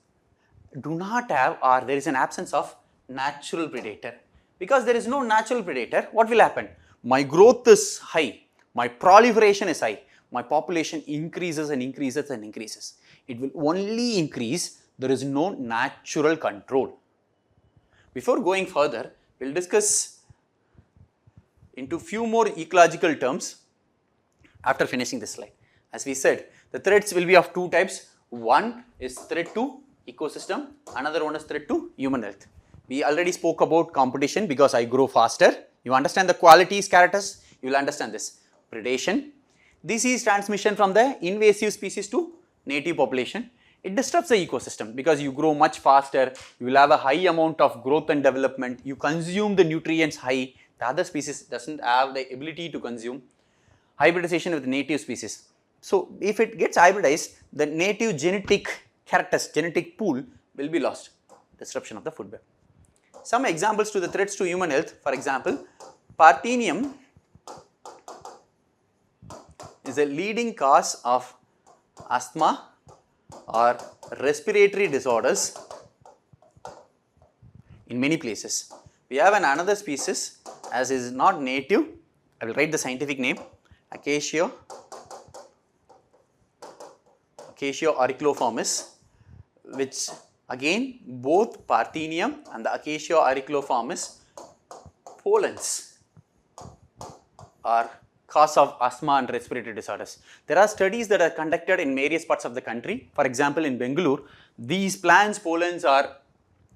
do not have, or there is an absence of natural predator. Because there is no natural predator, what will happen? My growth is high, my proliferation is high, my population increases and increases and increases. It will only increase, there is no natural control. Before going further, we will discuss into few more ecological terms after finishing this slide. As we said, the threats will be of two types. One is threat to ecosystem, another one is threat to human health. We already spoke about competition because I grow faster. You understand the qualities, characters, you will understand this. Predation, disease transmission from the invasive species to native population. It disrupts the ecosystem because you grow much faster, you will have a high amount of growth and development, you consume the nutrients high, the other species doesn't have the ability to consume. Hybridization with native species. So if it gets hybridized, the native genetic characters, genetic pool will be lost. Disruption of the food web. Some examples to the threats to human health. For example, Parthenium is a leading cause of asthma or respiratory disorders in many places. We have another species, as is not native, I will write the scientific name, Acacia auriculaformis, which again both Parthenium and the Acacia auriculaformis pollens are cause of asthma and respiratory disorders. There are studies that are conducted in various parts of the country. For example, in Bangalore, these plants pollens are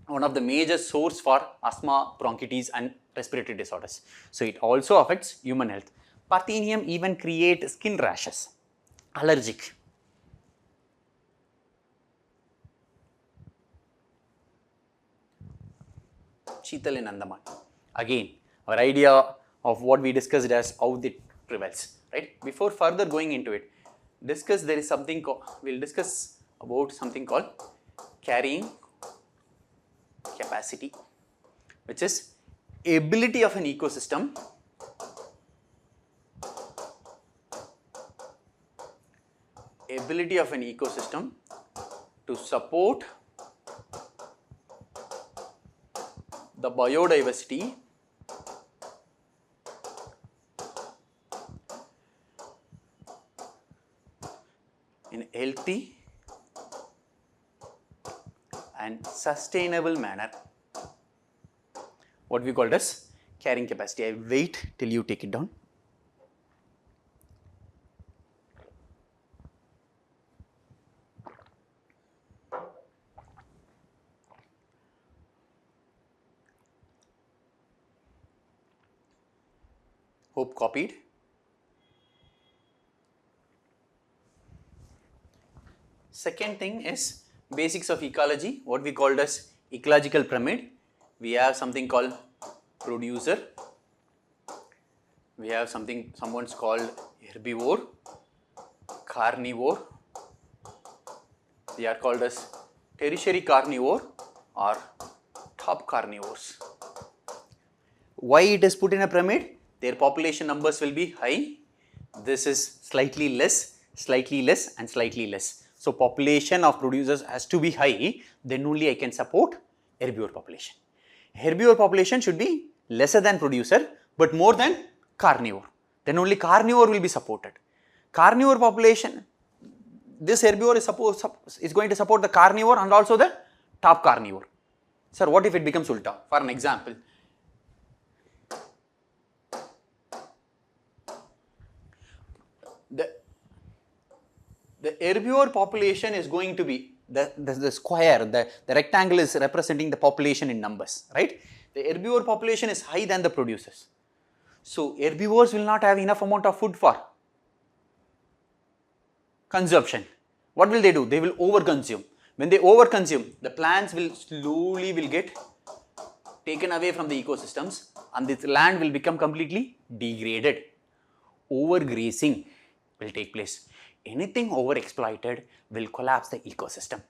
one of the major source for asthma, bronchitis and respiratory disorders. So it also affects human health. Parthenium even create skin rashes, allergic. Sheetal in Andaman. Again, our idea of what we discussed as how it prevails, right? Before further going into it, there is something we'll discuss about something called carrying capacity, which is ability of an ecosystem to support the biodiversity in a healthy and sustainable manner. What we call as carrying capacity. I wait till you take it down. Hope copied. Second thing is basics of ecology, what we called as ecological pyramid. We have something called producer, we have someone's called herbivore, carnivore, they are called as tertiary carnivore or top carnivores. Why it is put in a pyramid? Their population numbers will be high. This is slightly less and slightly less. So population of producers has to be high, then only I can support herbivore population. Herbivore population should be lesser than producer but more than carnivore. Then only carnivore will be supported. Carnivore population, this herbivore is going to support the carnivore and also the top carnivore. Sir, what if it becomes ulta? For an example, the herbivore population is going to be the square, the rectangle is representing the population in numbers, right? The herbivore population is high than the producers. So herbivores will not have enough amount of food for consumption. What will they do? They will overconsume. When they overconsume, the plants will slowly get taken away from the ecosystems and this land will become completely degraded. Overgrazing will take place. Anything overexploited will collapse the ecosystem.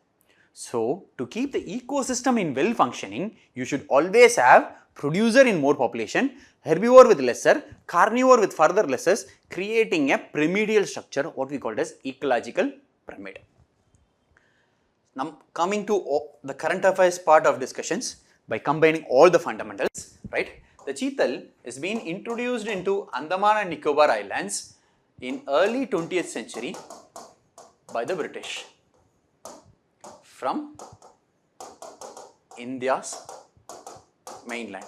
So, to keep the ecosystem in well functioning, you should always have producer in more population, herbivore with lesser, carnivore with further lessers, creating a pyramidal structure, what we call as ecological pyramid. Now, coming to the current affairs part of discussions, by combining all the fundamentals, right? The cheetal is being introduced into Andaman and Nicobar Islands in early 20th century by the British from India's mainland.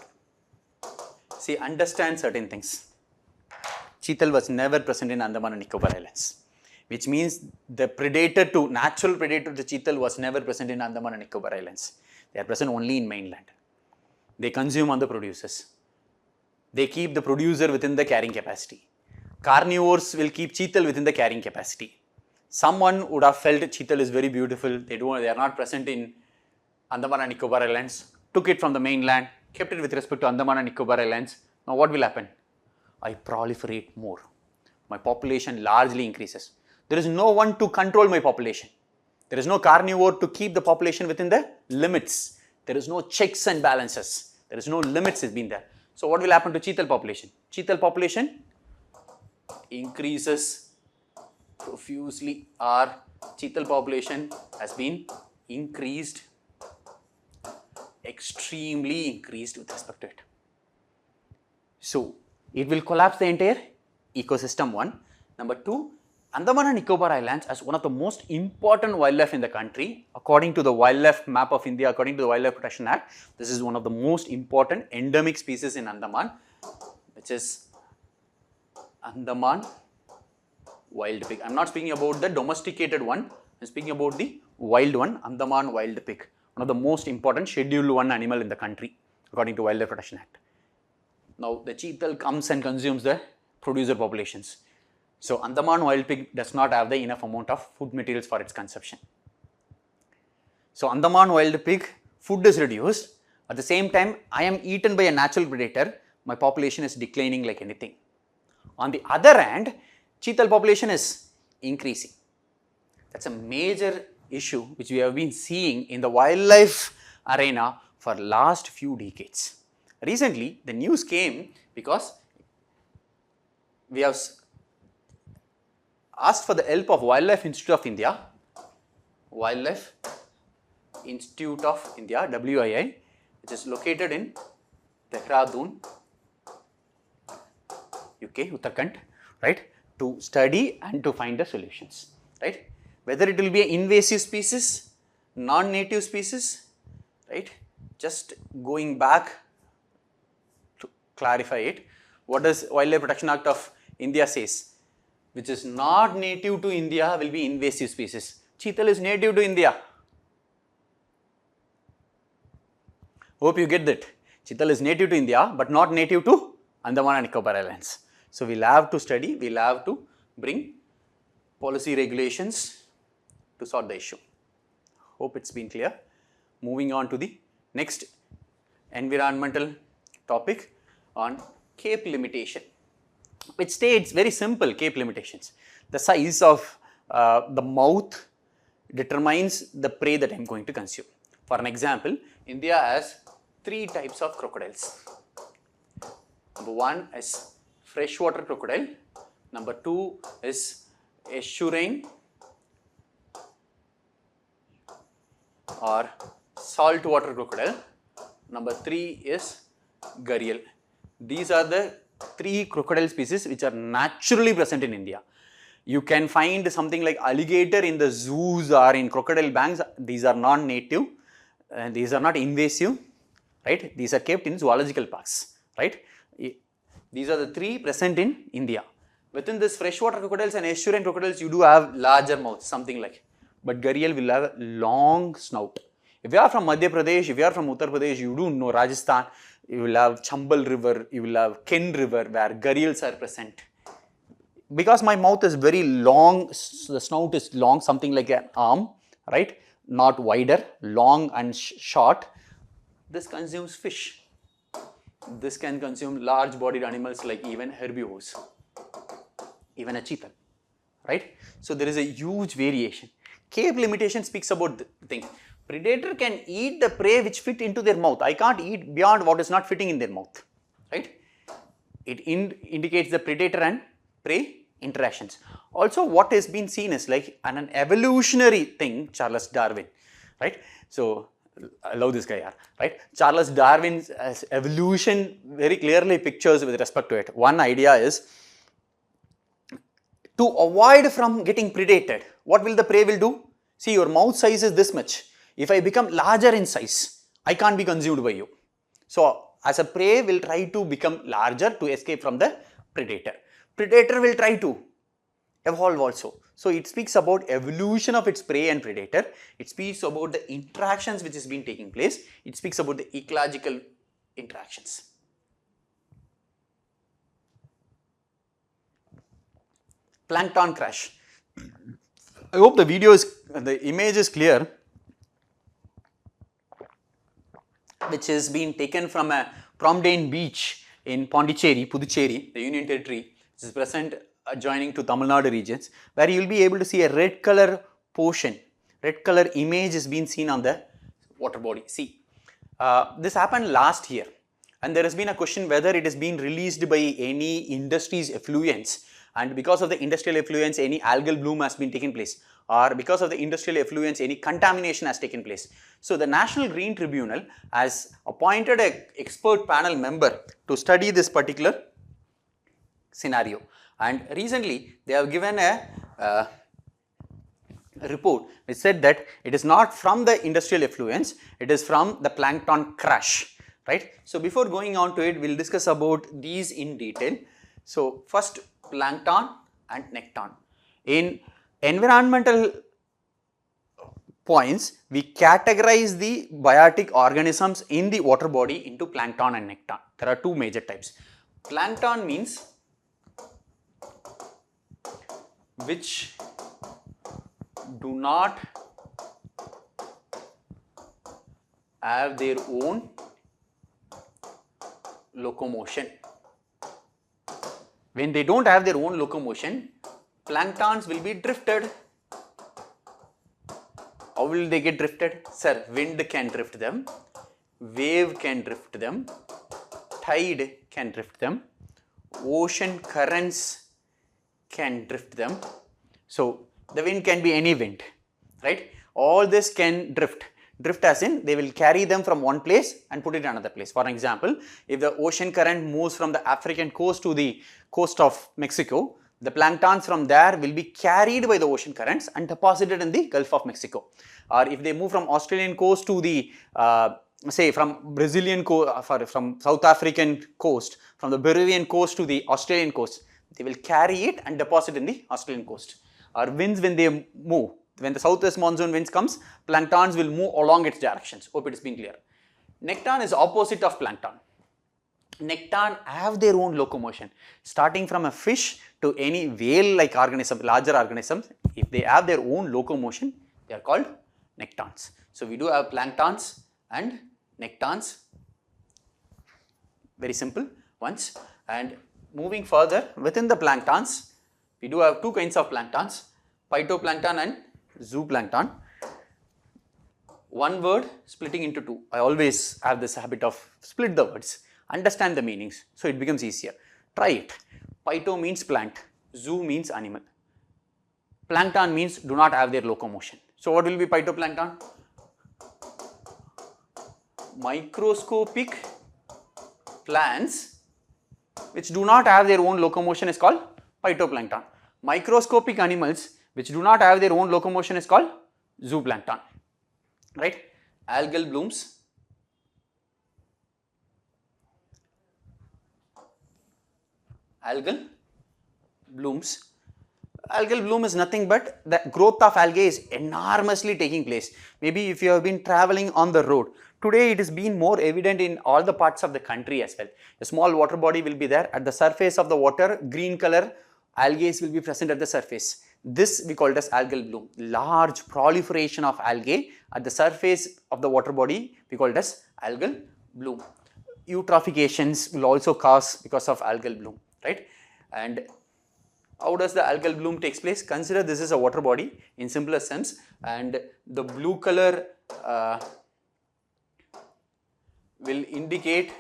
See, understand certain things. Cheetal was never present in Andaman and Nicobar Islands, which means the natural predator to cheetal was never present in Andaman and Nicobar Islands. They are present only in mainland. They consume on the producers. They keep the producer within the carrying capacity. Carnivores will keep cheetal within the carrying capacity. Someone would have felt cheetal is very beautiful. They are not present in Andaman and Nicobar Islands. Took it from the mainland, kept it with respect to Andaman and Nicobar Islands. Now what will happen? I proliferate more. My population largely increases. There is no one to control my population. There is no carnivore to keep the population within the limits. There is no checks and balances. There is no limits has been there. So what will happen to cheetal population? Cheetal population increases profusely. Our cheetal population has been increased, extremely increased with respect to it. So it will collapse the entire ecosystem, one. Number two, Andaman and Nicobar Islands as one of the most important wildlife in the country, according to the wildlife map of India, according to the Wildlife Protection Act, this is one of the most important endemic species in Andaman, which is Andaman wild pig. I am not speaking about the domesticated one, I am speaking about the wild one, Andaman wild pig, one of the most important scheduled one animal in the country, according to Wildlife Protection Act. Now the cheetal comes and consumes the producer populations. So Andaman wild pig does not have the enough amount of food materials for its consumption. So Andaman wild pig food is reduced. At the same time, I am eaten by a natural predator. My population is declining like anything. On the other hand, cheetal population is increasing. That's a major issue which we have been seeing in the wildlife arena for last few decades. Recently, the news came because we have asked for the help of Wildlife Institute of India, Wildlife Institute of India, WII, which is located in Dehradun, UK, Uttarakhand, right, to study and to find the solutions, right. Whether it will be an invasive species, non-native species, right, just going back to clarify it, what does Wildlife Protection Act of India says? Which is not native to India will be invasive species. Cheetal is native to India. Hope you get that. Cheetal is native to India but not native to Andaman and Nicobar Islands. So we will have to study, we will have to bring policy regulations to sort the issue. Hope it's been clear. Moving on to the next environmental topic on Gape limitation, which states very simple Gape limitations. The size of the mouth determines the prey that I am going to consume. For an example, India has 3 types of crocodiles. Number 1 is freshwater crocodile. Number 2 is estuarine or saltwater crocodile. Number 3 is gharial. These are the 3 crocodile species which are naturally present in India. You can find something like alligator in the zoos or in crocodile banks. These are non-native, these are not invasive, right? These are kept in zoological parks, right? These are the three present in India. Within this freshwater crocodiles and estuarine crocodiles, you do have larger mouths, something like, but gharial will have a long snout. If you are from Madhya Pradesh, if you are from Uttar Pradesh, you do know Rajasthan, you will have Chambal river, you will have Ken river where gharials are present. Because my mouth is very long, the snout is long, something like an arm, right? Not wider, long and short. This consumes fish. This can consume large bodied animals like even herbivores, even a cheetah, right? So there is a huge variation. Cape limitation speaks about the thing. Predator can eat the prey which fit into their mouth. I can't eat beyond what is not fitting in their mouth, right? It indicates the predator and prey interactions. Also, what has been seen is like an evolutionary thing, Charles Darwin, right? So, I love this guy, right? Charles Darwin's evolution very clearly pictures with respect to it. One idea is to avoid from getting predated. What will the prey will do? See, your mouth size is this much. If I become larger in size, I can't be consumed by you. So, as a prey will try to become larger to escape from the predator. Predator will try to evolve also. So, it speaks about evolution of its prey and predator. It speaks about the interactions which has been taking place. It speaks about the ecological interactions. Plankton crash. I hope the image is clear, which has been taken from a Promenade beach in Pondicherry, Puducherry, the Union Territory. This is present adjoining to Tamil Nadu regions, where you will be able to see a red color portion, red color image is being seen on the water body. See, this happened last year, and there has been a question whether it has been released by any industry's effluents, and because of the industrial effluents any algal bloom has been taken place, or because of the industrial effluents any contamination has taken place. So, the National Green Tribunal has appointed an expert panel member to study this particular scenario, and recently they have given a report which said that it is not from the industrial effluents, it is from the plankton crash, right. So, before going on to it, we will discuss about these in detail. So, first plankton and nekton. In environmental points, we categorize the biotic organisms in the water body into plankton and nekton. There are two major types. Plankton means which do not have their own locomotion. When they don't have their own locomotion, planktons will be drifted. How will they get drifted? Sir, wind can drift them, wave can drift them, tide can drift them, ocean currents can drift them. So, the wind can be any wind, right? All this can drift. Drift as in they will carry them from one place and put it in another place. For example, if the ocean current moves from the African coast to the coast of Mexico, the planktons from there will be carried by the ocean currents and deposited in the Gulf of Mexico. Or if they move from Australian coast to the say from Brazilian coast, from South African coast, from the Peruvian coast to the Australian coast, they will carry it and deposit in the Australian coast. Or winds, when they move, when the southwest monsoon winds comes, planktons will move along its directions. Hope it is being clear. Nekton is opposite of plankton. Nekton have their own locomotion, starting from a fish to any whale-like organism, larger organisms. If they have their own locomotion, they are called nektons. So, we do have planktons and nektons, very simple ones. And moving further, within the planktons, we do have two kinds of planktons, phytoplankton and zooplankton. One word splitting into two. I always have this habit of split the words, understand the meanings, so it becomes easier. Try it. Phyto means plant, zoo means animal. Plankton means do not have their locomotion. So, what will be phytoplankton? Microscopic plants which do not have their own locomotion is called phytoplankton. Microscopic animals which do not have their own locomotion is called zooplankton, right? Algal blooms, algal blooms. Algal bloom is nothing but the growth of algae is enormously taking place. Maybe if you have been traveling on the road, today it is being more evident in all the parts of the country as well. A small water body will be there at the surface of the water, green color algae will be present at the surface. This we call it as algal bloom. Large proliferation of algae at the surface of the water body, we call it as algal bloom. Eutrophications will also cause because of algal bloom, right? And how does the algal bloom takes place? Consider this is a water body in simpler sense, and the blue color will indicate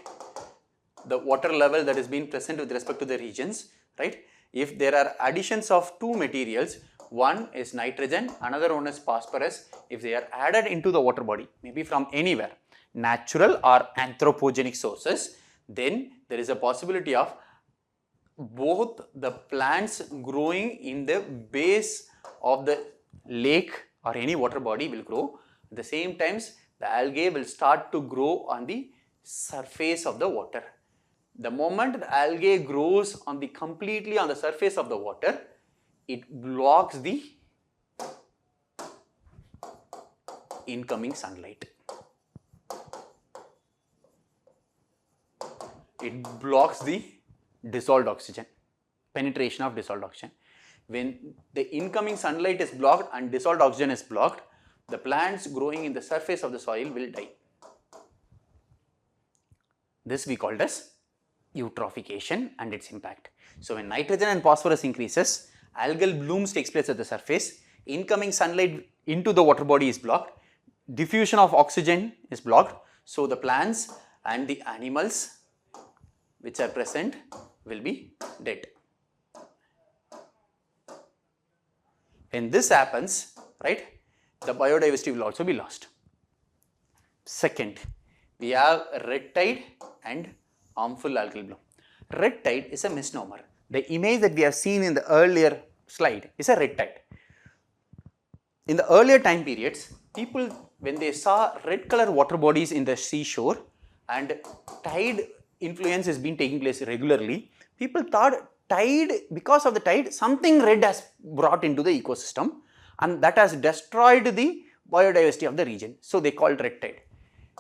the water level that is being present with respect to the regions, right? If there are additions of two materials, one is nitrogen, another one is phosphorus, if they are added into the water body, maybe from anywhere, natural or anthropogenic sources, then there is a possibility of both the plants growing in the base of the lake or any water body will grow. At the same times, the algae will start to grow on the surface of the water. The moment the algae grows on the completely on the surface of the water, it blocks the incoming sunlight. It blocks the dissolved oxygen, penetration of dissolved oxygen. When the incoming sunlight is blocked and dissolved oxygen is blocked, the plants growing in the surface of the soil will die. This we called as eutrophication and its impact. So when nitrogen and phosphorus increases, algal blooms takes place at the surface, incoming sunlight into the water body is blocked, diffusion of oxygen is blocked, so the plants and the animals which are present will be dead. When this happens, right, the biodiversity will also be lost. Second, we have red tide and harmful algal bloom. Red tide is a misnomer. The image that we have seen in the earlier slide is a red tide. In the earlier time periods, people, when they saw red color water bodies in the seashore and tide influence has been taking place regularly, people thought tide, because of the tide, something red has brought into the ecosystem and that has destroyed the biodiversity of the region. So they called red tide.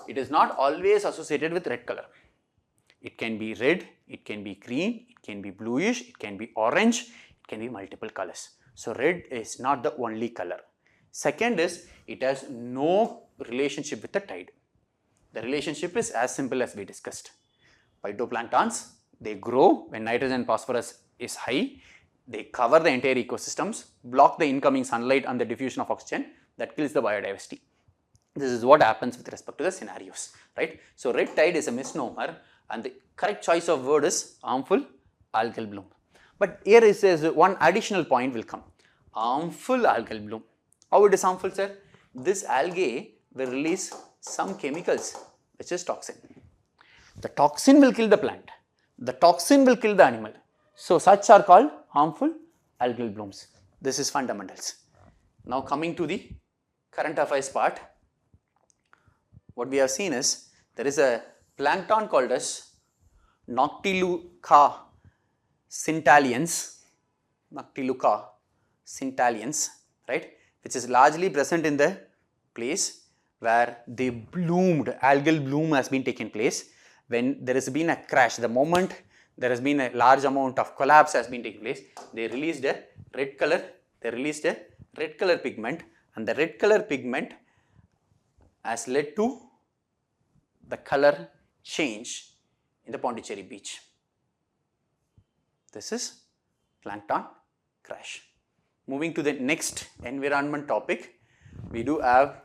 It is not always associated with red color. It can be red, it can be green, it can be bluish, it can be orange, it can be multiple colors. So red is not the only color. Second is, it has no relationship with the tide. The relationship is as simple as we discussed. Phytoplanktons, they grow when nitrogen and phosphorus is high, they cover the entire ecosystems, block the incoming sunlight and the diffusion of oxygen, that kills the biodiversity. This is what happens with respect to the scenarios, right? So red tide is a misnomer and the correct choice of word is harmful algal bloom. But here is one additional point will come. Harmful algal bloom. How it is harmful, sir? This algae will release some chemicals which is toxin. The toxin will kill the plant. The toxin will kill the animal. So such are called harmful algal blooms. This is fundamentals. Now coming to the current affairs part, what we have seen is there is a plankton called as Noctiluca scintillans, right, which is largely present in the place where they bloomed, algal bloom has been taken place. When there has been a crash, the moment there has been a large amount of collapse has been taking place, they released a red color, pigment, and the red color pigment has led to the color change in the Pondicherry beach. This is plankton crash. Moving to the next environment topic, we do have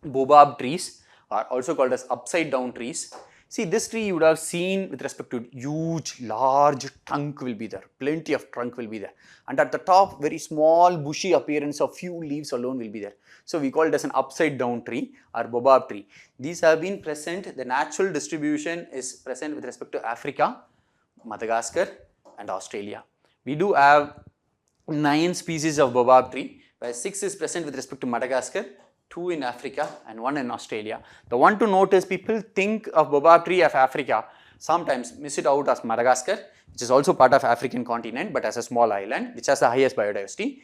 Baobab trees, are also called as upside down trees. See, this tree you would have seen with respect to huge, large trunk will be there, plenty of trunk will be there, and at the top very small bushy appearance of few leaves alone will be there. So we call it as an upside down tree or Baobab tree. These have been present, the natural distribution is present with respect to Africa, Madagascar and Australia. We do have 9 species of Baobab tree, where 6 is present with respect to Madagascar, 2 in Africa and 1 in Australia. The one to note is people think of Baobab tree of Africa, sometimes miss it out as Madagascar, which is also part of African continent but as a small island which has the highest biodiversity,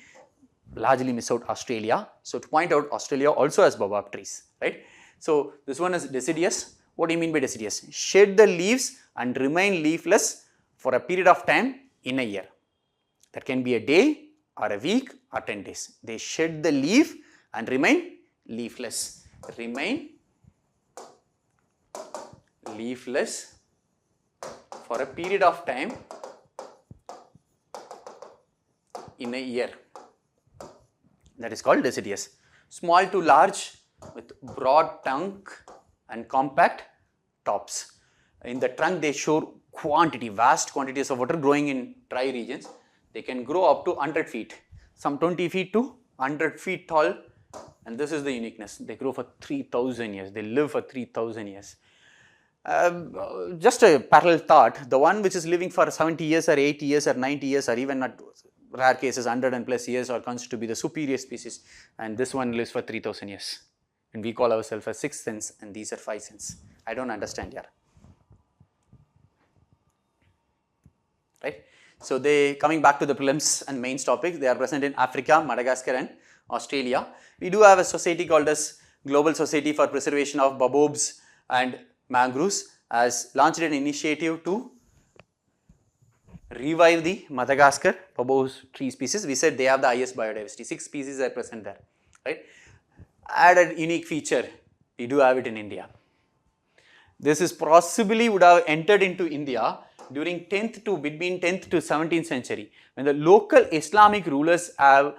largely miss out Australia. So to point out, Australia also has Baobab trees, right? So this one is deciduous. What do you mean by deciduous? Shed the leaves and remain leafless for a period of time in a year. That can be a day or a week or 10 days. They shed the leaf and remain leafless. Remain leafless for a period of time in a year. That is called deciduous. Small to large with broad trunk and compact tops. In the trunk they show vast quantities of water growing in dry regions. They can grow up to 100 feet, some 20 feet to 100 feet tall, and this is the uniqueness. They grow for 3,000 years, they live for 3,000 years. Just a parallel thought, the one which is living for 70 years or 80 years or 90 years or even at rare cases 100 and plus years are considered to be the superior species, and this one lives for 3,000 years. And we call ourselves a 6th sense and these are 5 sense. I don't understand here. Right? So they, coming back to the prelims and mains topic, they are present in Africa, Madagascar and Australia. We do have a society called as Global Society for Preservation of Baobabs and Mangroves has launched an initiative to revive the Madagascar Baobab tree species. We said they have the highest biodiversity, 6 species are present there, right? Add a unique feature, we do have it in India. This is possibly would have entered into India during between 10th to 17th century, when the local Islamic rulers have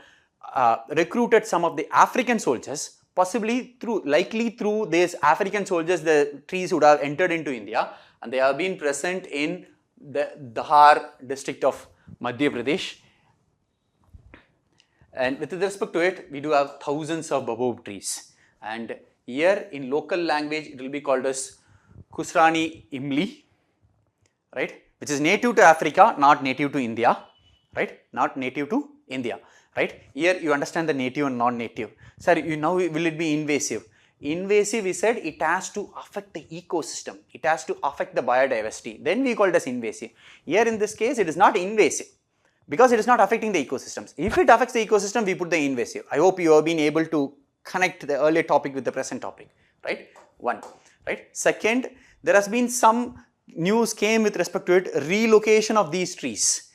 recruited some of the African soldiers, likely through these African soldiers the trees would have entered into India, and they have been present in the Dhar district of Madhya Pradesh. And with respect to it, we do have thousands of Baobab trees, and here in local language it will be called as Kusrani Imli, right, which is native to Africa, not native to India, right, not native to India, right. Here you understand the native and non-native. Sir, now will it be invasive? Invasive, we said it has to affect the ecosystem, it has to affect the biodiversity, then we call it as invasive. Here in this case it is not invasive because it is not affecting the ecosystems. If it affects the ecosystem, we put the invasive. I hope you have been able to connect the earlier topic with the present topic, right? One, right. Second, there has been some news came with respect to it, relocation of these trees,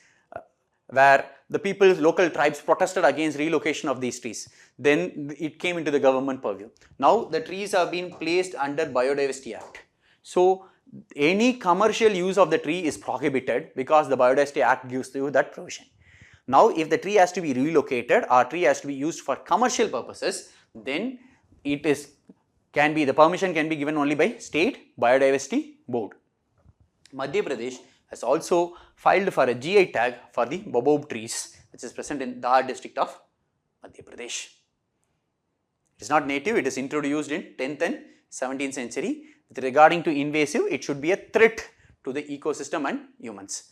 where the people, local tribes protested against relocation of these trees. Then it came into the government purview. Now the trees have been placed under Biodiversity Act. So any commercial use of the tree is prohibited because the Biodiversity Act gives you that provision. Now if the tree has to be relocated or tree has to be used for commercial purposes, then it is the permission can be given only by State Biodiversity Board. Madhya Pradesh has also filed for a GI tag for the Baobab trees, which is present in Dhar district of Madhya Pradesh. It is not native, it is introduced in 10th and 17th century. With regarding to invasive, it should be a threat to the ecosystem and humans.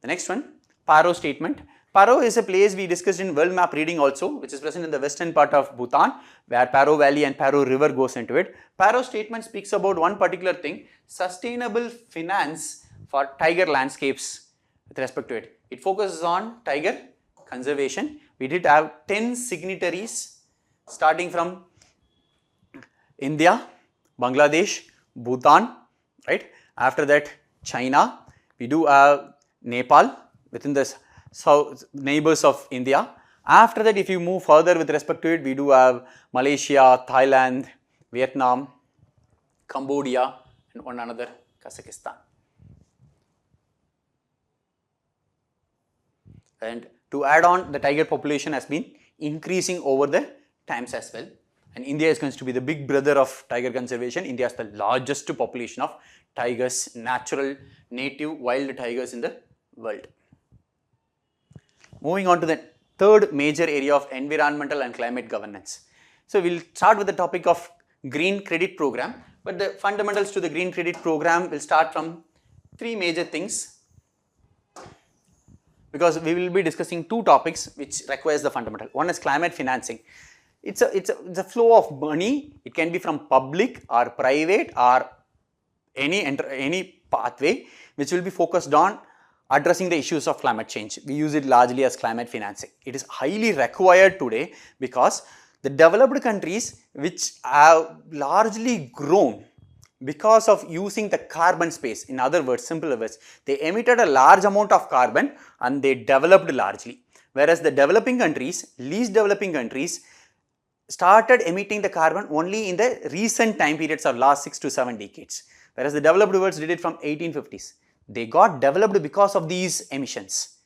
The next one, Paro Statement. Paro is a place we discussed in world map reading also, which is present in the western part of Bhutan, where Paro Valley and Paro River goes into it. Paro Statement speaks about one particular thing, sustainable finance for tiger landscapes with respect to it. It focuses on tiger conservation. We did have 10 signatories starting from India, Bangladesh, Bhutan, right? After that, China. We do have Nepal within the south neighbors of India. After that, if you move further with respect to it, we do have Malaysia, Thailand, Vietnam, Cambodia, and one another, Kazakhstan. And to add on, the tiger population has been increasing over the times as well. And India is going to be the big brother of tiger conservation. India has the largest population of tigers, natural, native, wild tigers in the world. Moving on to the third major area of environmental and climate governance. So we'll start with the topic of green credit program, but the fundamentals to the green credit program will start from 3 major things. because we will be discussing two topics which requires the fundamental. One is climate financing. It's a flow of money. It can be from public or private or any pathway which will be focused on addressing the issues of climate change. We use it largely as climate financing. It is highly required today because the developed countries which have largely grown because of using the carbon space, in other words, simpler words, they emitted a large amount of carbon and they developed largely. Whereas the developing countries, least developing countries, started emitting the carbon only in the recent time periods of last 6 to 7 decades. Whereas the developed worlds did it from 1850s. They got developed because of these emissions.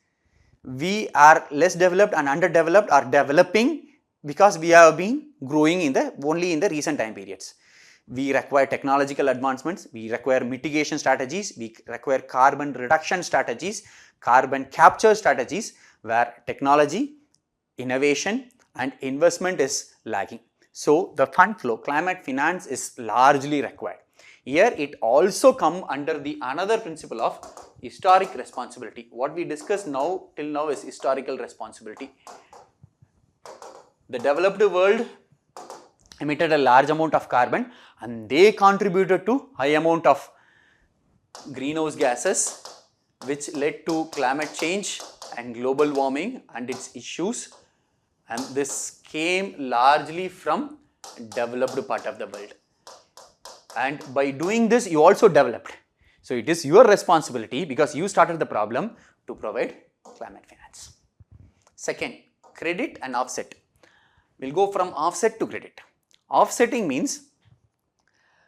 We are less developed and underdeveloped are developing because we have been growing only in the recent time periods. We require technological advancements, we require mitigation strategies, we require carbon reduction strategies, carbon capture strategies where technology, innovation and investment is lagging. So the fund flow, climate finance is largely required. Here it also comes under the another principle of historic responsibility. What we discussed till now is historical responsibility. The developed world emitted a large amount of carbon and they contributed to high amount of greenhouse gases which led to climate change and global warming and its issues, and this came largely from developed part of the world. And by doing this you also developed. So it is your responsibility because you started the problem to provide climate finance. Second, credit and offset. We'll go from offset to credit. Offsetting means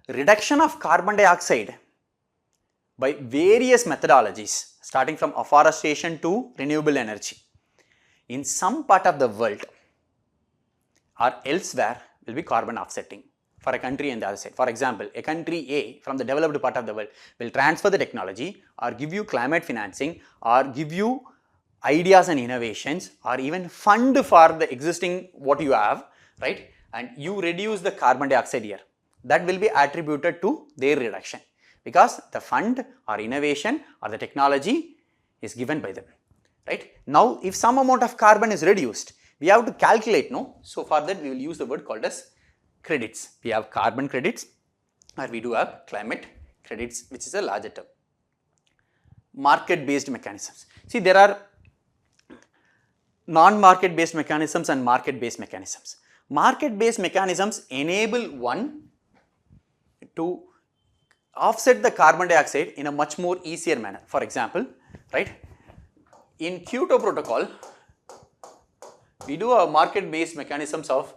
reduction of carbon dioxide by various methodologies starting from afforestation to renewable energy in some part of the world or elsewhere will be carbon offsetting for a country on the other side. For example, a country A from the developed part of the world will transfer the technology or give you climate financing or give you ideas and innovations or even fund for the existing what you have, right? And you reduce the carbon dioxide here. That will be attributed to their reduction because the fund or innovation or the technology is given by them, right? Now, if some amount of carbon is reduced, we have to calculate, no? So for that we will use the word called as credits. We have carbon credits or we do have climate credits, which is a larger term. Market based mechanisms. See, there are non-market based mechanisms and market based mechanisms. Market based mechanisms enable one to offset the carbon dioxide in a much more easier manner. For example, right, in Kyoto Protocol, we do a market based mechanisms of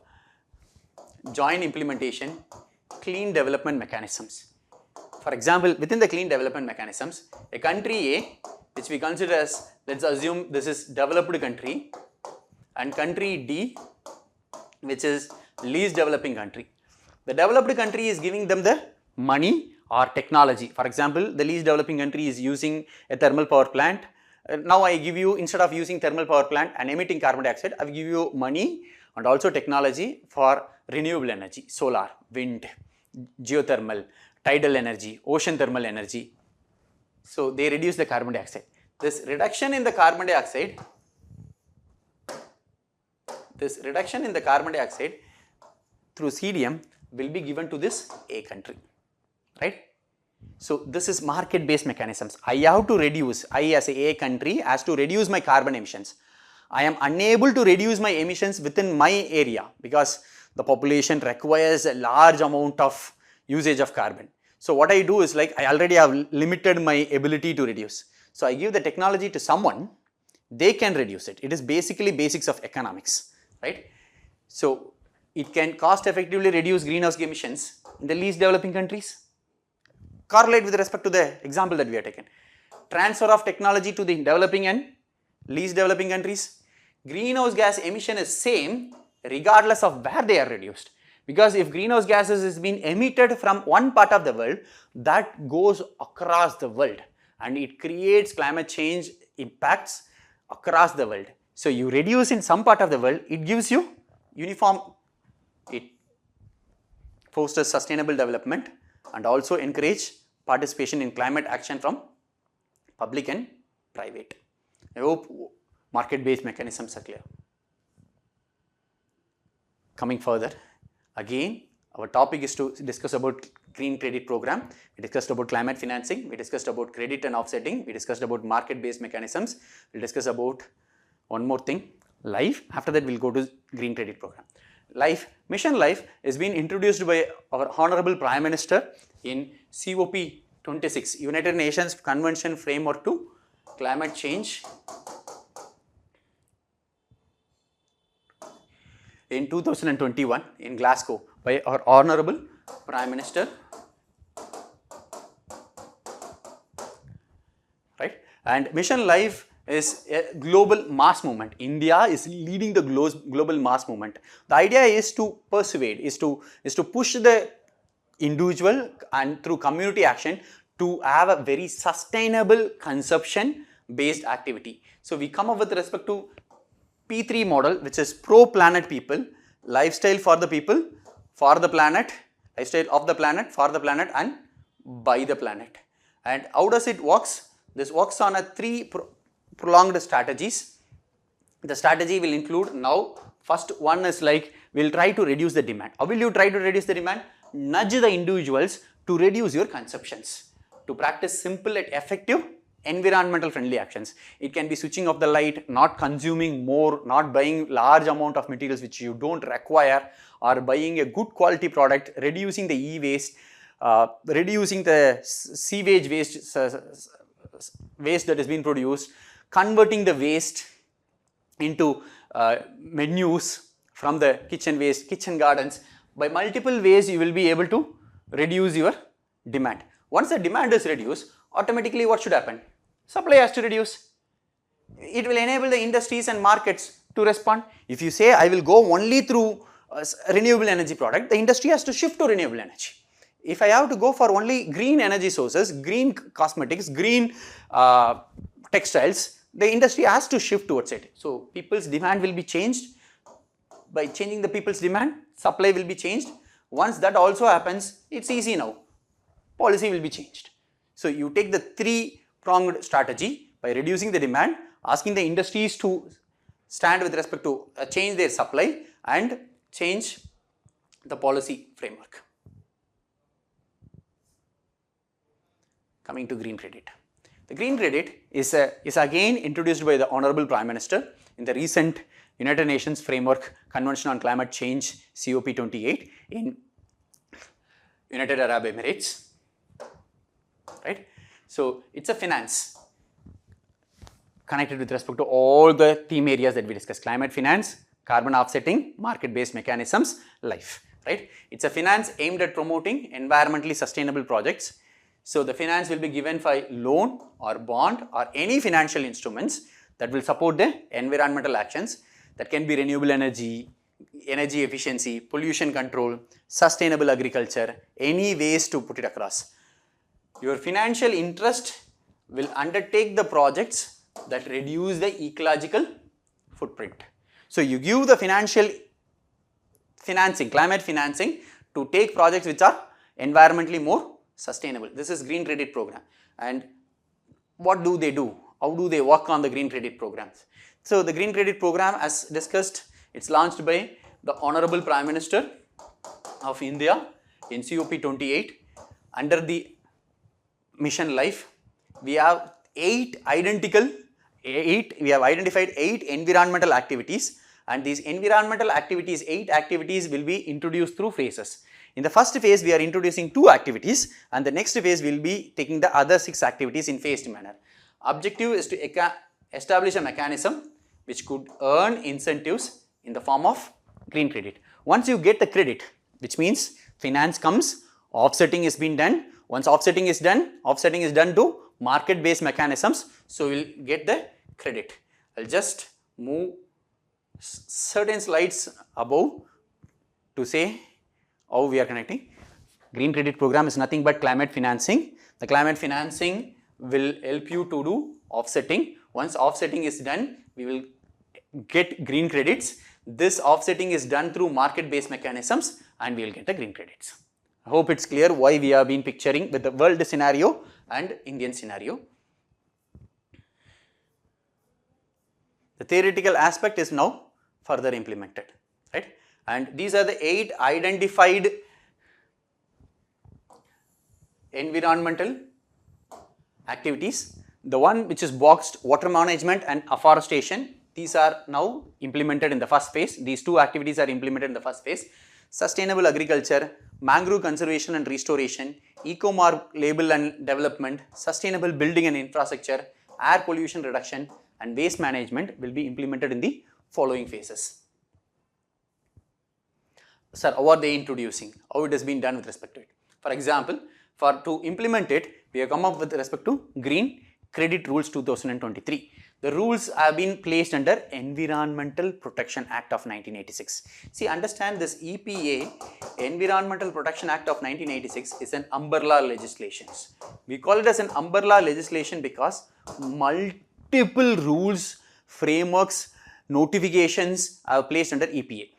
joint implementation, clean development mechanisms. For example, within the clean development mechanisms, a country A, which we consider as, let's assume this is developed country, and country D, which is least developing country. The developed country is giving them the money or technology. For example, the least developing country is using a thermal power plant. Now I give you, instead of using thermal power plant and emitting carbon dioxide, I will give you money and also technology for renewable energy, solar, wind, geothermal, tidal energy, ocean thermal energy. So they reduce the carbon dioxide. This reduction in the carbon dioxide, through CDM will be given to this A country, right? So this is market based mechanisms. I have to reduce, I as a country has to reduce my carbon emissions. I am unable to reduce my emissions within my area because the population requires a large amount of usage of carbon. So what I do is, like, I already have limited my ability to reduce. So I give the technology to someone, they can reduce it. It is basically basics of economics, right? So it can cost effectively reduce greenhouse emissions in the least developing countries. Correlate with respect to the example that we have taken. Transfer of technology to the developing and least developing countries. Greenhouse gas emission is same regardless of where they are reduced. Because if greenhouse gases is being emitted from one part of the world, that goes across the world and it creates climate change impacts across the world. So you reduce in some part of the world, it gives you uniform, it fosters sustainable development and also encourage participation in climate action from public and private. I hope market-based mechanisms are clear. Coming further, again, our topic is to discuss about green credit program. We discussed about climate financing. We discussed about credit and offsetting. We discussed about market-based mechanisms. We'll discuss about one more thing, life. After that, we'll go to green credit program. Life, mission life is being introduced by our Honorable Prime Minister in COP26, United Nations Convention Framework to Climate Change in 2021 in Glasgow by our Honorable Prime Minister, right? And Mission Life is a global mass movement. India is leading the global mass movement. The idea is to persuade, is to push the individual and through community action to have a very sustainable consumption based activity. So we come up with respect to P3 model, which is pro planet people, lifestyle for the people, for the planet, lifestyle of the planet, for the planet and by the planet. And how does it works? This works on a three prolonged strategies. The strategy will include now, first one is like, we'll try to reduce the demand. How will you try to reduce the demand? Nudge the individuals to reduce your consumptions, to practice simple and effective environmental friendly actions. It can be switching off the light, not consuming more, not buying large amount of materials which you don't require, or buying a good quality product, reducing the e-waste, reducing the sewage waste, waste that has been produced, converting the waste into menus from the kitchen waste, kitchen gardens. By multiple ways you will be able to reduce your demand. Once the demand is reduced, automatically what should happen? Supply has to reduce. It will enable the industries and markets to respond. If you say I will go only through renewable energy product, the industry has to shift to renewable energy. If I have to go for only green energy sources, green cosmetics, green textiles, the industry has to shift towards it. So people's demand will be changed. By changing the people's demand, supply will be changed. Once that also happens, it's easy now. Policy will be changed. So you take the three-pronged strategy by reducing the demand, asking the industries to stand with respect to change their supply and change the policy framework. Coming to green credit. The green credit is again introduced by the Honorable Prime Minister in the recent United Nations Framework Convention on Climate Change COP28 in United Arab Emirates, right? So it's a finance connected with respect to all the theme areas that we discussed: climate finance, carbon offsetting, market-based mechanisms, life, right? It's a finance aimed at promoting environmentally sustainable projects. So the finance will be given by loan or bond or any financial instruments that will support the environmental actions. That can be renewable energy, energy efficiency, pollution control, sustainable agriculture, any ways to put it across. Your financial interest will undertake the projects that reduce the ecological footprint. So you give the financial financing, climate financing, to take projects which are environmentally more sustainable. This is green credit program. And what do they do? How do they work on the green credit programs? So the green credit program, as discussed, it's launched by the Honorable Prime Minister of India in COP28 under the Mission Life. We have identified 8 environmental activities, and these environmental activities, 8 activities, will be introduced through phases. In the first phase, we are introducing 2 activities, and the next phase will be taking the other 6 activities in phased manner. Objective is to establish a mechanism which could earn incentives in the form of green credit. Once you get the credit, which means finance comes, offsetting is being done. Once offsetting is done to market-based mechanisms, so we'll get the credit. I'll just move certain slides above to say how we are connecting. Green credit program is nothing but climate financing. The climate financing will help you to do offsetting. Once offsetting is done, we will get green credits. This offsetting is done through market-based mechanisms and we will get the green credits. I hope it's clear why we have been picturing with the world scenario and Indian scenario. The theoretical aspect is now further implemented, right? And these are the 8 identified environmental activities. The one which is boxed, water management and afforestation, these are now implemented in the first phase. These 2 activities are implemented in the first phase. Sustainable agriculture, mangrove conservation and restoration, eco-mark label and development, sustainable building and infrastructure, air pollution reduction and waste management will be implemented in the following phases. Sir, how are they introducing? How it has been done with respect to it? For example, to implement it, we have come up with respect to Green Credit Rules 2023. The rules have been placed under Environmental Protection Act of 1986. See, understand this EPA, Environmental Protection Act of 1986 is an umbrella legislation. We call it as an umbrella legislation because multiple rules, frameworks, notifications are placed under EPA,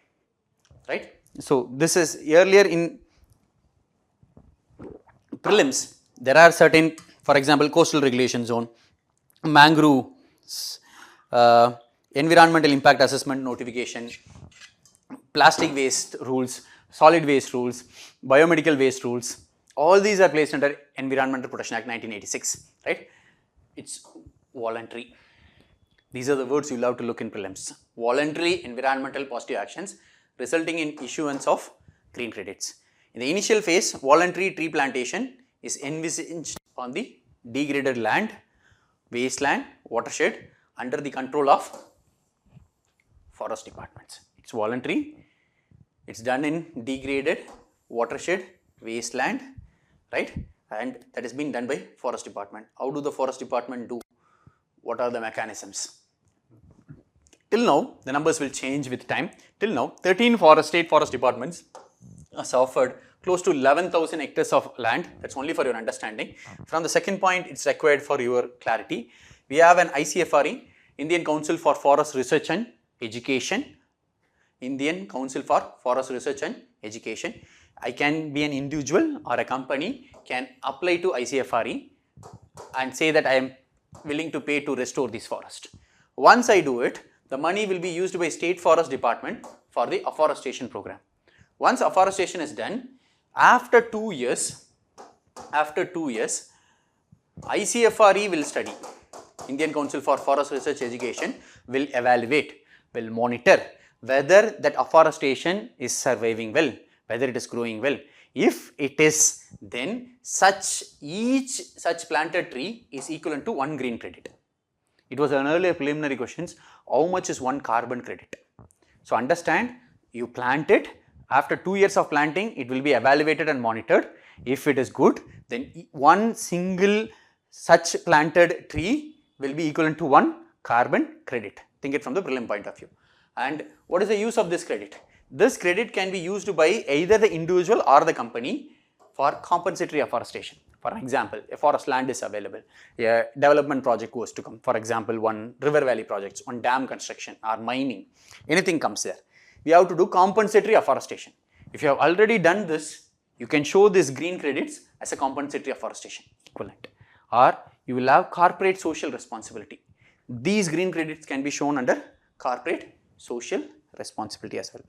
right? So, this is earlier in prelims, there are certain, for example, coastal regulation zone, mangrove, environmental impact assessment notification, plastic waste rules, solid waste rules, biomedical waste rules, all these are placed under Environmental Protection Act 1986, right? It's voluntary. These are the words you will have to look in prelims. Voluntary environmental positive actions resulting in issuance of green credits. In the initial phase, voluntary tree plantation is envisaged on the degraded land, wasteland, watershed under the control of forest departments. It's voluntary, it's done in degraded watershed, wasteland, right? And that has been done by forest department. How do the forest department do? What are the mechanisms? Till now, the numbers will change with time. Till now, 13 state forest departments has offered close to 11,000 hectares of land. That's only for your understanding. From the second point, it's required for your clarity. We have an ICFRE, Indian Council for Forest Research and Education. Indian Council for Forest Research and Education. I can be an individual or a company can apply to ICFRE and say that I am willing to pay to restore this forest. Once I do it, the money will be used by State Forest Department for the afforestation program. Once afforestation is done, after 2 years, ICFRE will study. Indian Council for Forest Research Education will evaluate, will monitor whether that afforestation is surviving well, whether it is growing well. If it is, then each such planted tree is equivalent to 1 green credit. It was an earlier preliminary questions, how much is 1 carbon credit? So understand, you plant it, after 2 years of planting, it will be evaluated and monitored. If it is good, then 1 single such planted tree will be equivalent to 1 carbon credit. Think it from the prelim point of view. And what is the use of this credit? This credit can be used by either the individual or the company for compensatory afforestation. For example, a forest land is available, a development project goes to come. For example, one river valley projects, one dam construction or mining, anything comes there. We have to do compensatory afforestation. If you have already done this, you can show these green credits as a compensatory afforestation equivalent. Or you will have corporate social responsibility. These green credits can be shown under corporate social responsibility as well.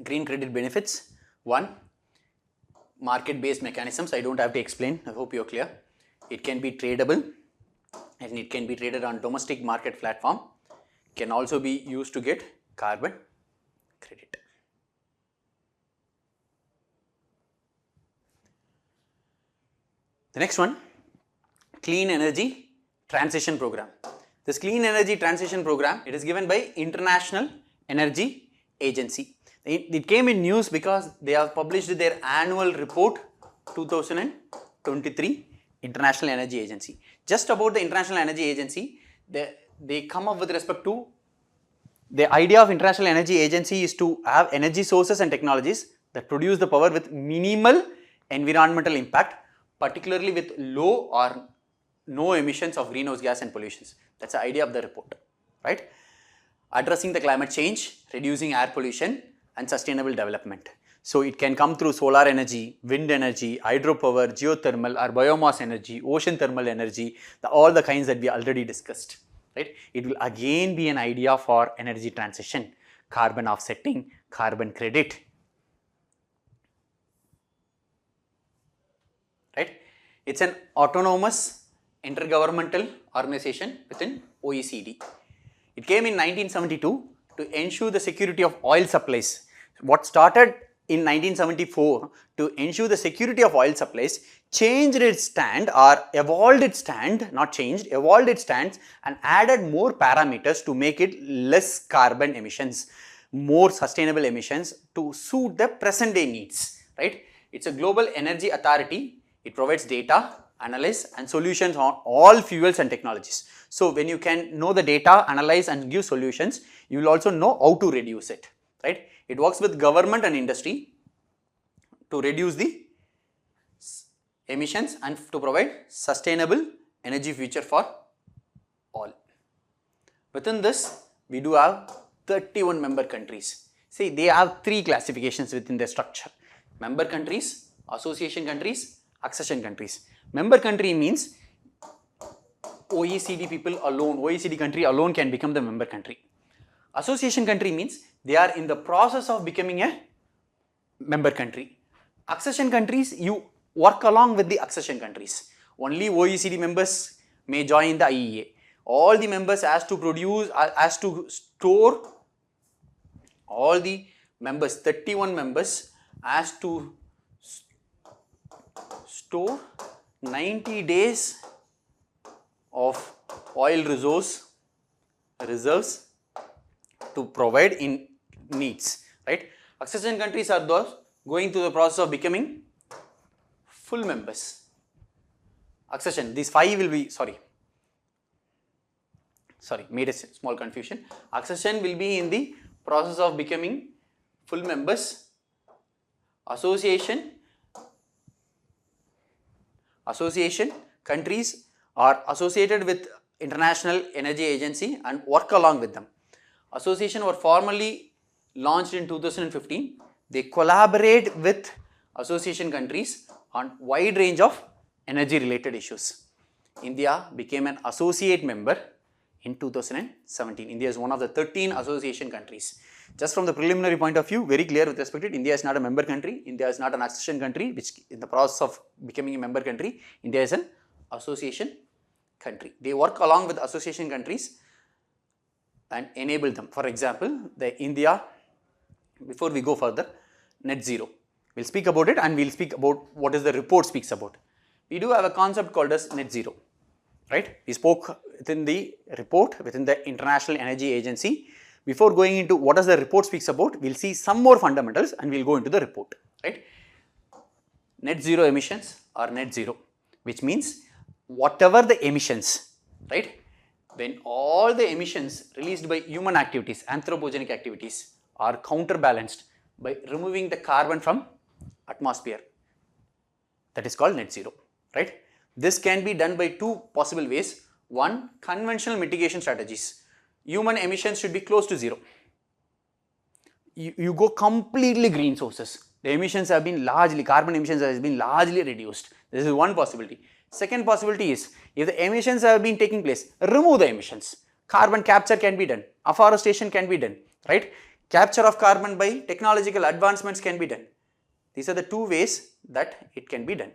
Green credit benefits. 1. Market-based mechanisms. I don't have to explain. I hope you're clear. It can be tradable and it can be traded on domestic market platform. Can also be used to get carbon credit. The next one, Clean Energy Transition Program. This Clean Energy Transition Program, it is given by International Energy Agency. It came in news because they have published their annual report 2023 International Energy Agency. Just about the International Energy Agency, they come up with respect to the idea of International Energy Agency is to have energy sources and technologies that produce the power with minimal environmental impact, particularly with low or no emissions of greenhouse gas and pollutions. That's the idea of the report, right? Addressing the climate change, reducing air pollution and sustainable development. So it can come through solar energy, wind energy, hydropower, geothermal or biomass energy, ocean thermal energy, all the kinds that we already discussed, right? It will again be an idea for energy transition, carbon offsetting, carbon credit, right? It's an autonomous intergovernmental organization within OECD. It came in 1972 to ensure the security of oil supplies. What started in 1974 to ensure the security of oil supplies changed its stand or evolved its stand, not changed, evolved its stance and added more parameters to make it less carbon emissions, more sustainable emissions to suit the present day needs, right? It's a global energy authority. It provides data, analysis and solutions on all fuels and technologies. So when you can know the data, analyze and give solutions, you will also know how to reduce it, right? It works with government and industry to reduce the emissions and to provide sustainable energy future for all. Within this, we do have 31 member countries. See, they have 3 classifications within their structure: member countries, association countries, accession countries. Member country means OECD people alone, OECD country alone can become the member country. Association country means they are in the process of becoming a member country. Accession countries, you work along with the accession countries. Only OECD members may join the IEA. All the members has to produce, has to store, all the members, 31 members has to store 90 days of oil reserves to provide in needs, right? Accession countries are those going through the process of becoming full members. Accession, these 5 will be, sorry, made a small confusion. Accession will be in the process of becoming full members. Association countries are associated with International Energy Agency and work along with them. Association were formally launched in 2015. They collaborate with association countries on wide range of energy related issues. India became an associate member in 2017. India is one of the 13 association countries. Just from the preliminary point of view, very clear with respect to it, India is not a member country. India is not an accession country, which in the process of becoming a member country. India is an association country. They work along with association countries and enable them. For example, India, before we go further, net zero. We'll speak about it and we'll speak about what is the report speaks about. We do have a concept called as net zero, right? We spoke within the report, within the International Energy Agency. Before going into what does the report speaks about, we'll see some more fundamentals and we'll go into the report, right? Net zero emissions are net zero, which means whatever the emissions, right? When all the emissions released by human activities, anthropogenic activities are counterbalanced by removing the carbon from atmosphere, that is called net zero, right? This can be done by 2 possible ways. One, conventional mitigation strategies. Human emissions should be close to zero. You go completely green sources. The emissions have been largely, carbon emissions has been largely reduced. This is one possibility. Second possibility is, if the emissions have been taking place, remove the emissions. Carbon capture can be done. Afforestation can be done, right? Capture of carbon by technological advancements can be done. These are the 2 ways that it can be done.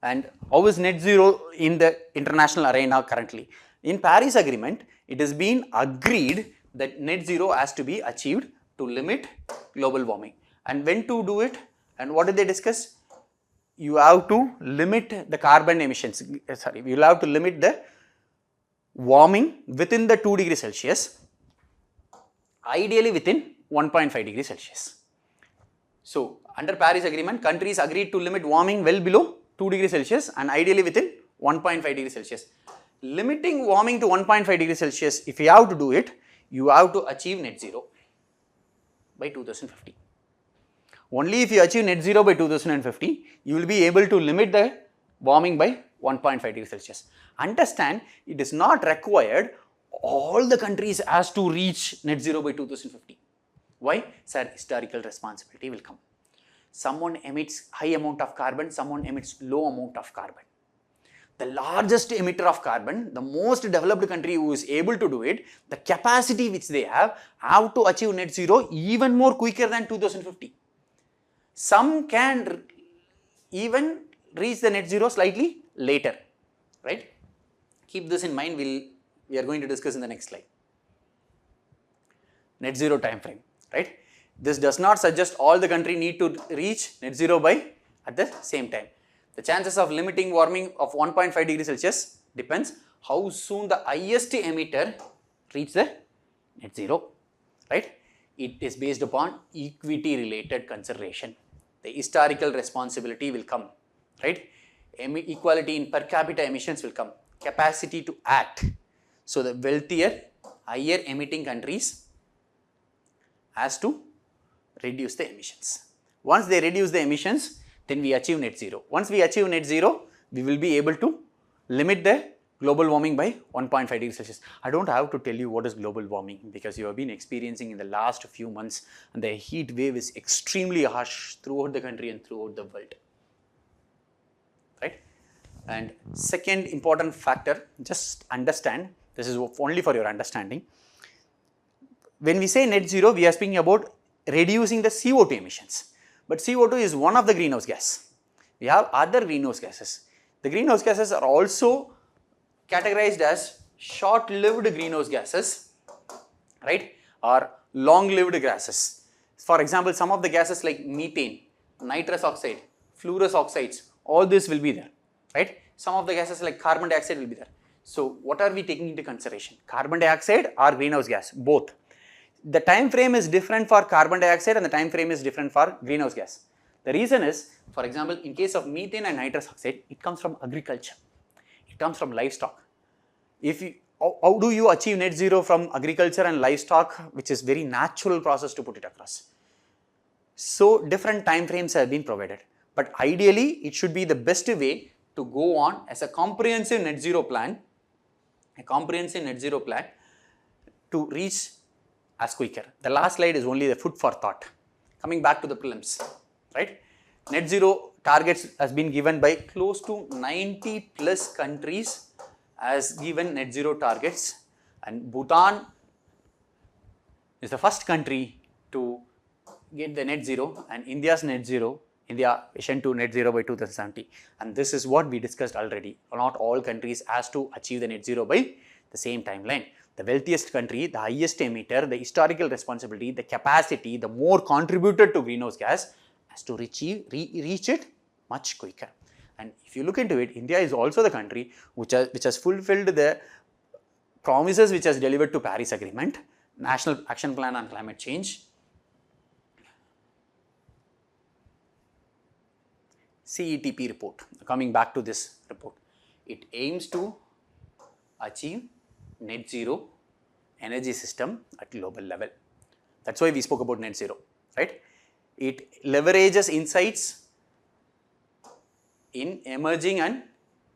And how is net zero in the international arena currently? In Paris Agreement, it has been agreed that net zero has to be achieved to limit global warming. And when to do it and what did they discuss? You have to limit the carbon emissions, you will have to limit the warming within the 2 degrees Celsius, ideally within 1.5 degrees Celsius. So, under Paris Agreement, countries agreed to limit warming well below 2 degrees Celsius and ideally within 1.5 degrees Celsius. Limiting warming to 1.5 degrees Celsius, if you have to do it, you have to achieve net zero by 2050. Only if you achieve net zero by 2050, you will be able to limit the warming by 1.5 degrees Celsius. Understand, it is not required all the countries has to reach net zero by 2050. Why? Sir, historical responsibility will come. Someone emits high amount of carbon, someone emits low amount of carbon. The largest emitter of carbon, the most developed country who is able to do it, the capacity which they have to achieve net zero even more quicker than 2050. Some can even reach the net zero slightly later, right? Keep this in mind, we are going to discuss in the next slide. Net zero time frame, right? This does not suggest all the country need to reach net zero at the same time. The chances of limiting warming of 1.5 degrees Celsius depends how soon the highest emitter reach the net zero, right? It is based upon equity related consideration. The historical responsibility will come, right? Equality in per capita emissions will come. Capacity to act. So the wealthier, higher emitting countries has to reduce the emissions. Once they reduce the emissions, then we achieve net zero. Once we achieve net zero, we will be able to limit the global warming by 1.5 degrees Celsius. I don't have to tell you what is global warming because you have been experiencing in the last few months, and the heat wave is extremely harsh throughout the country and throughout the world, right? And second important factor, just understand, this is only for your understanding. When we say net zero, we are speaking about reducing the CO2 emissions. But CO2 is one of the greenhouse gas. We have other greenhouse gases. The greenhouse gases are also categorized as short-lived greenhouse gases, right, or long-lived gases. For example, some of the gases like methane, nitrous oxide, fluorous oxides, all this will be there, right? Some of the gases like carbon dioxide will be there. So what are we taking into consideration? Carbon dioxide or greenhouse gas? Both. The time frame is different for carbon dioxide and the time frame is different for greenhouse gas. The reason is, for example, in case of methane and nitrous oxide, it comes from agriculture. It comes from livestock. How do you achieve net zero from agriculture and livestock, which is very natural process to put it across? So different time frames have been provided. But ideally, it should be the best way to go on as a comprehensive net zero plan, to reach as quicker. The last slide is only the food for thought. Coming back to the prelims, right? Net zero targets has been given by close to 90 plus countries as given net zero targets, and Bhutan is the first country to get the net zero, and India's net zero, India vision to net zero by 2070, and this is what we discussed already. Not all countries has to achieve the net zero by the same timeline. The wealthiest country, the highest emitter, the historical responsibility, the capacity, the more contributed to greenhouse gas has to reach it much quicker. And if you look into it, India is also the country which has fulfilled the promises which has delivered to Paris Agreement, National Action Plan on Climate Change, CETP report. Coming back to this report, it aims to achieve net zero energy system at global level. That's why we spoke about net zero, right? It leverages insights in emerging and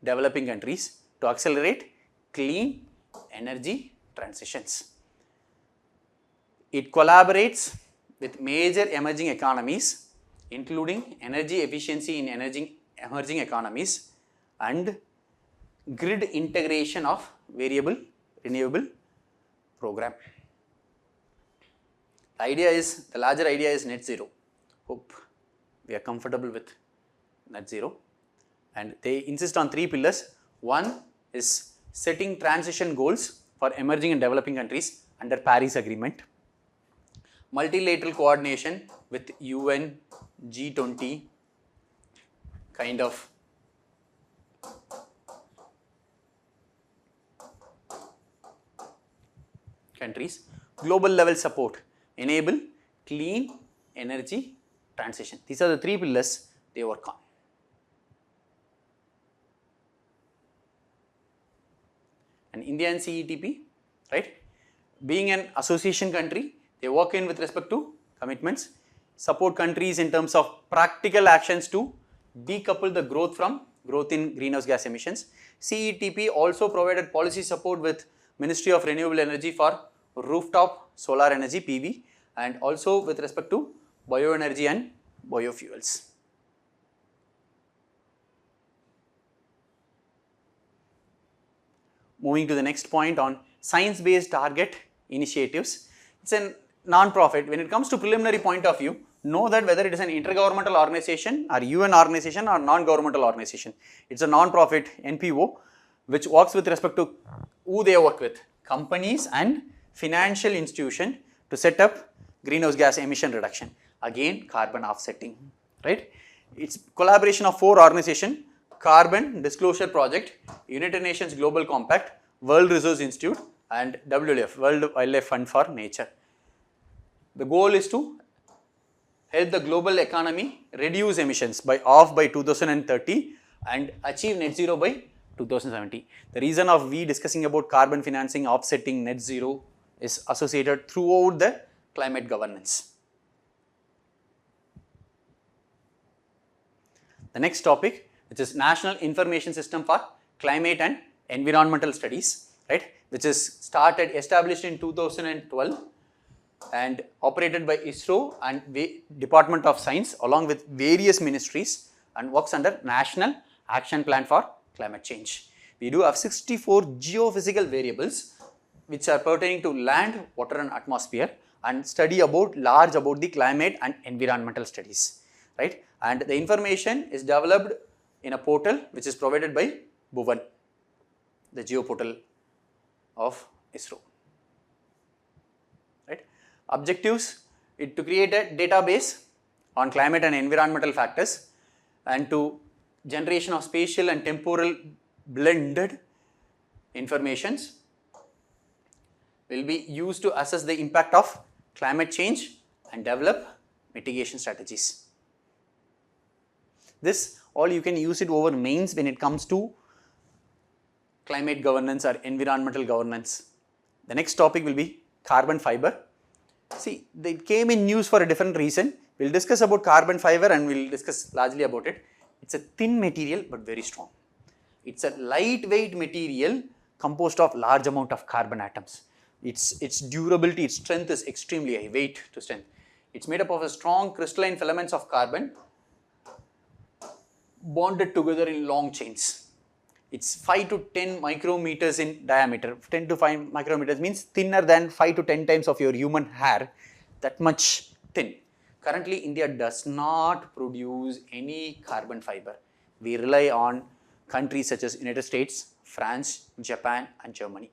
developing countries to accelerate clean energy transitions. It collaborates with major emerging economies, including energy efficiency in emerging economies and grid integration of variable renewable program. The larger idea is net zero. Hope we are comfortable with net zero. And they insist on 3 pillars. One is setting transition goals for emerging and developing countries under Paris Agreement. Multilateral coordination with UN, G20 kind of countries. Global level support, enable clean energy transition. These are the 3 pillars they work on. And India and CETP, right? Being an association country, they work in with respect to commitments, support countries in terms of practical actions to decouple the growth in greenhouse gas emissions. CETP also provided policy support with Ministry of Renewable Energy for rooftop solar energy PV and also with respect to bioenergy and biofuels. Moving to the next point on science-based target initiatives. It's a non-profit. When it comes to preliminary point of view, know that whether it is an intergovernmental organization or UN organization or non-governmental organization. It's a non-profit NPO which works with respect to who they work with, companies and financial institution to set up greenhouse gas emission reduction. Again, carbon offsetting, right? It's collaboration of 4 organizations: Carbon Disclosure Project, United Nations Global Compact, World Resource Institute and WWF, World Wildlife Fund for Nature. The goal is to help the global economy reduce emissions by 2030 and achieve net zero by 2070. The reason of we discussing about carbon financing, offsetting, net zero is associated throughout the climate governance. The next topic, which is National Information System for Climate and Environmental Studies, right, which is established in 2012 and operated by ISRO and Department of Science along with various ministries and works under National Action Plan for Climate Change. We do have 64 geophysical variables which are pertaining to land, water and atmosphere and study about the climate and environmental studies, right, and the information is developed in a portal which is provided by Bhuvan, the geoportal of ISRO, right. Objectives to create a database on climate and environmental factors and to generation of spatial and temporal blended informations will be used to assess the impact of climate change and develop mitigation strategies. This all you can use it over mains when it comes to climate governance or environmental governance. The next topic will be carbon fiber. See, they came in news for a different reason. We will discuss about carbon fiber and we will discuss largely about it. It's a thin material but very strong. It's a lightweight material composed of large amount of carbon atoms. Its durability, its strength is extremely high, weight to strength. It's made up of a strong crystalline filaments of carbon bonded together in long chains. It's 5 to 10 micrometers in diameter. 10 to 5 micrometers means thinner than 5 to 10 times of your human hair, that much thin. Currently, India does not produce any carbon fiber. We rely on countries such as United States, France, Japan and Germany.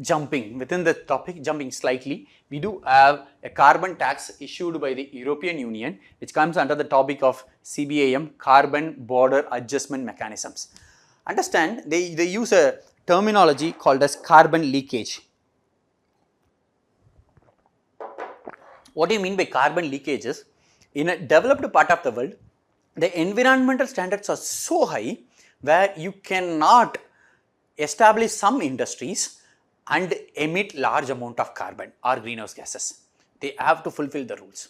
Jumping within the topic, jumping slightly, we do have a carbon tax issued by the European Union which comes under the topic of CBAM, Carbon Border Adjustment Mechanisms. Understand, they use a terminology called as carbon leakage. What do you mean by carbon leakage is, in a developed part of the world, the environmental standards are so high where you cannot establish some industries and emit large amount of carbon or greenhouse gases. They have to fulfill the rules.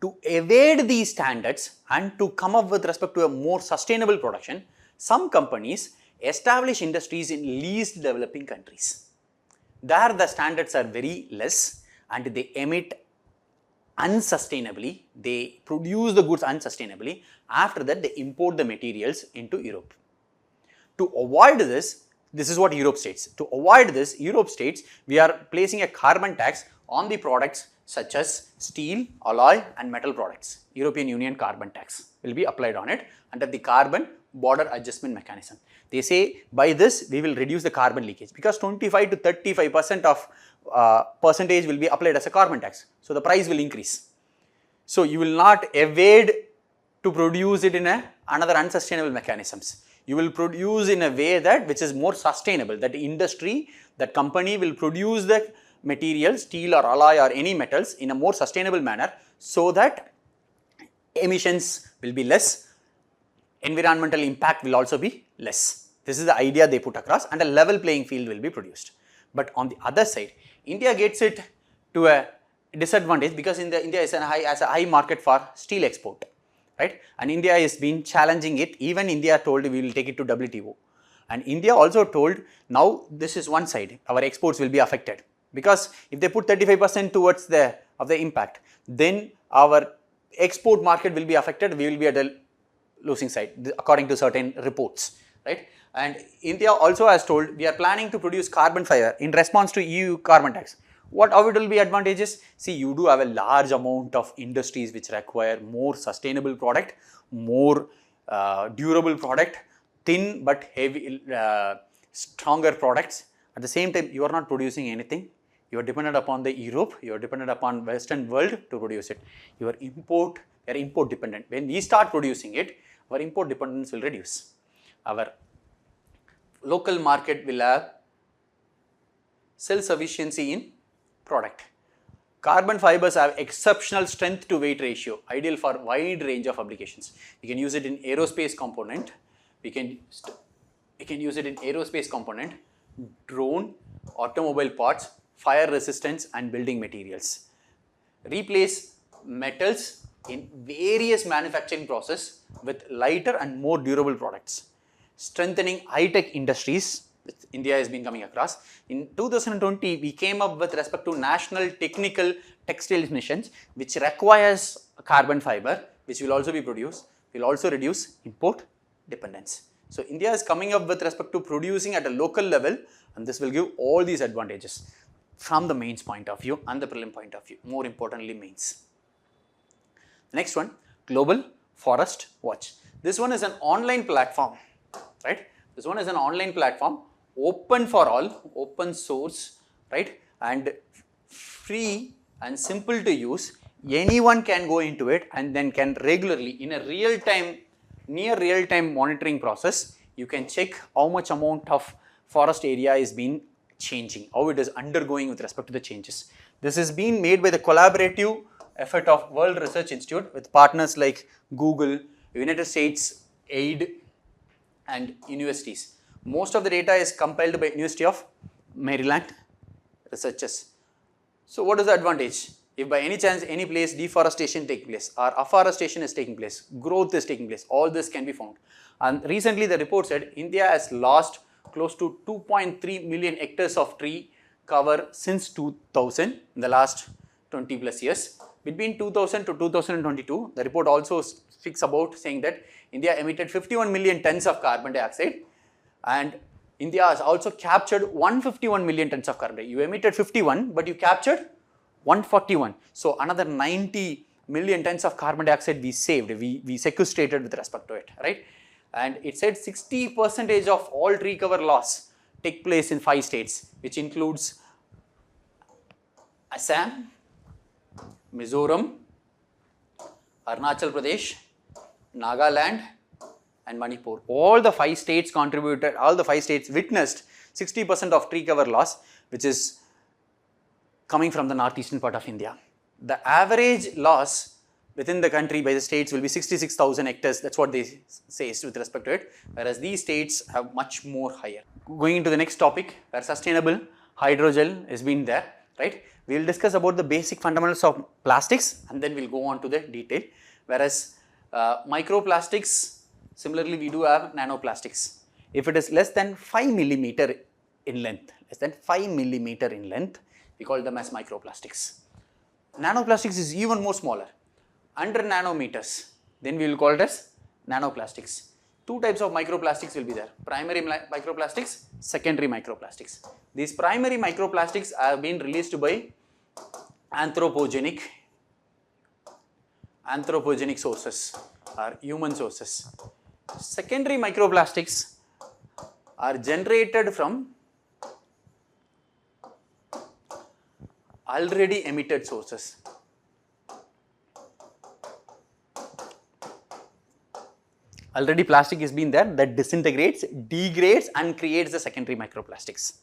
To evade these standards and to come up with respect to a more sustainable production, some companies establish industries in least developing countries. There the standards are very less and they emit unsustainably, they produce the goods unsustainably. After that, they import the materials into Europe. To avoid this, this is what Europe states. To avoid this, Europe states we are placing a carbon tax on the products such as steel, alloy and metal products. European Union carbon tax will be applied on it under the carbon border adjustment mechanism. They say by this we will reduce the carbon leakage because 25 to 35% of percentage will be applied as a carbon tax. So the price will increase. So you will not evade to produce it in another unsustainable mechanisms. You will produce in a way that which is more sustainable, that industry, that company will produce the material, steel or alloy or any metals in a more sustainable manner so that emissions will be less, environmental impact will also be less. This is the idea they put across and a level playing field will be produced. But on the other side, India gets it to a disadvantage because India is has a high market for steel export. Right? And India has been challenging it, even India told we will take it to WTO. And India also told, now this is one side, our exports will be affected, because if they put 35% towards the impact, then our export market will be affected, we will be at the losing side, according to certain reports, right? And India also has told, we are planning to produce carbon fiber in response to EU carbon tax. How it will be advantageous? See, you do have a large amount of industries which require more sustainable product, more durable product, thin but heavy, stronger products. At the same time, you are not producing anything. You are dependent upon the Europe, you are dependent upon Western world to produce it. You are import dependent. When we start producing it, our import dependence will reduce. Our local market will have self-sufficiency in product. Carbon fibers have exceptional strength to weight ratio, ideal for wide range of applications. We can use it in aerospace component, we can use it in aerospace component, drone, automobile parts, fire resistance and building materials. Replace metals in various manufacturing process with lighter and more durable products. Strengthening high-tech industries, which India has been coming across. In 2020, we came up with respect to National Technical Textiles Missions, which requires carbon fiber, which will also be produced, will also reduce import dependence. So India is coming up with respect to producing at a local level, and this will give all these advantages from the mains point of view and the prelim point of view, more importantly mains. Next one, Global Forest Watch. This one is an online platform, right? This one is an online platform, open for all, open source, right? And free and simple to use. Anyone can go into it and then can regularly, in a real-time, near real-time monitoring process, you can check how much amount of forest area is being changing, how it is undergoing with respect to the changes. This is being made by the collaborative effort of World Research Institute with partners like Google, United States Aid and universities. Most of the data is compiled by University of Maryland researchers. So what is the advantage? If by any chance any place deforestation takes place or afforestation is taking place, growth is taking place, all this can be found. And recently the report said India has lost close to 2.3 million hectares of tree cover since 2000, in the last 20 plus years. Between 2000 to 2022, the report also speaks about saying that India emitted 51 million tons of carbon dioxide, and India has also captured 151 million tons of carbon dioxide. You emitted 51, but you captured 141. So another 90 million tons of carbon dioxide we saved, we sequestrated with respect to it, right? And it said 60% of all tree cover loss take place in 5 states, which includes Assam, Mizoram, Arunachal Pradesh, Nagaland and Manipur. All the 5 states contributed, all the 5 states witnessed 60% of tree cover loss, which is coming from the northeastern part of India. The average loss within the country by the states will be 66,000 hectares. That's what they say with respect to it, whereas these states have much more higher. Going into the next topic, where sustainable hydrogel has been there, right? We will discuss about the basic fundamentals of plastics and then we'll go on to the detail. Whereas microplastics, similarly we do have nanoplastics. If it is less than 5 millimeter in length, we call them as microplastics. Nanoplastics is even more smaller, under nanometers, then we will call it as nanoplastics. 2 types of microplastics will be there, primary microplastics, secondary microplastics. These primary microplastics have been released by anthropogenic sources or human sources. Secondary microplastics are generated from already emitted sources. Already plastic has been there that disintegrates, degrades and creates the secondary microplastics.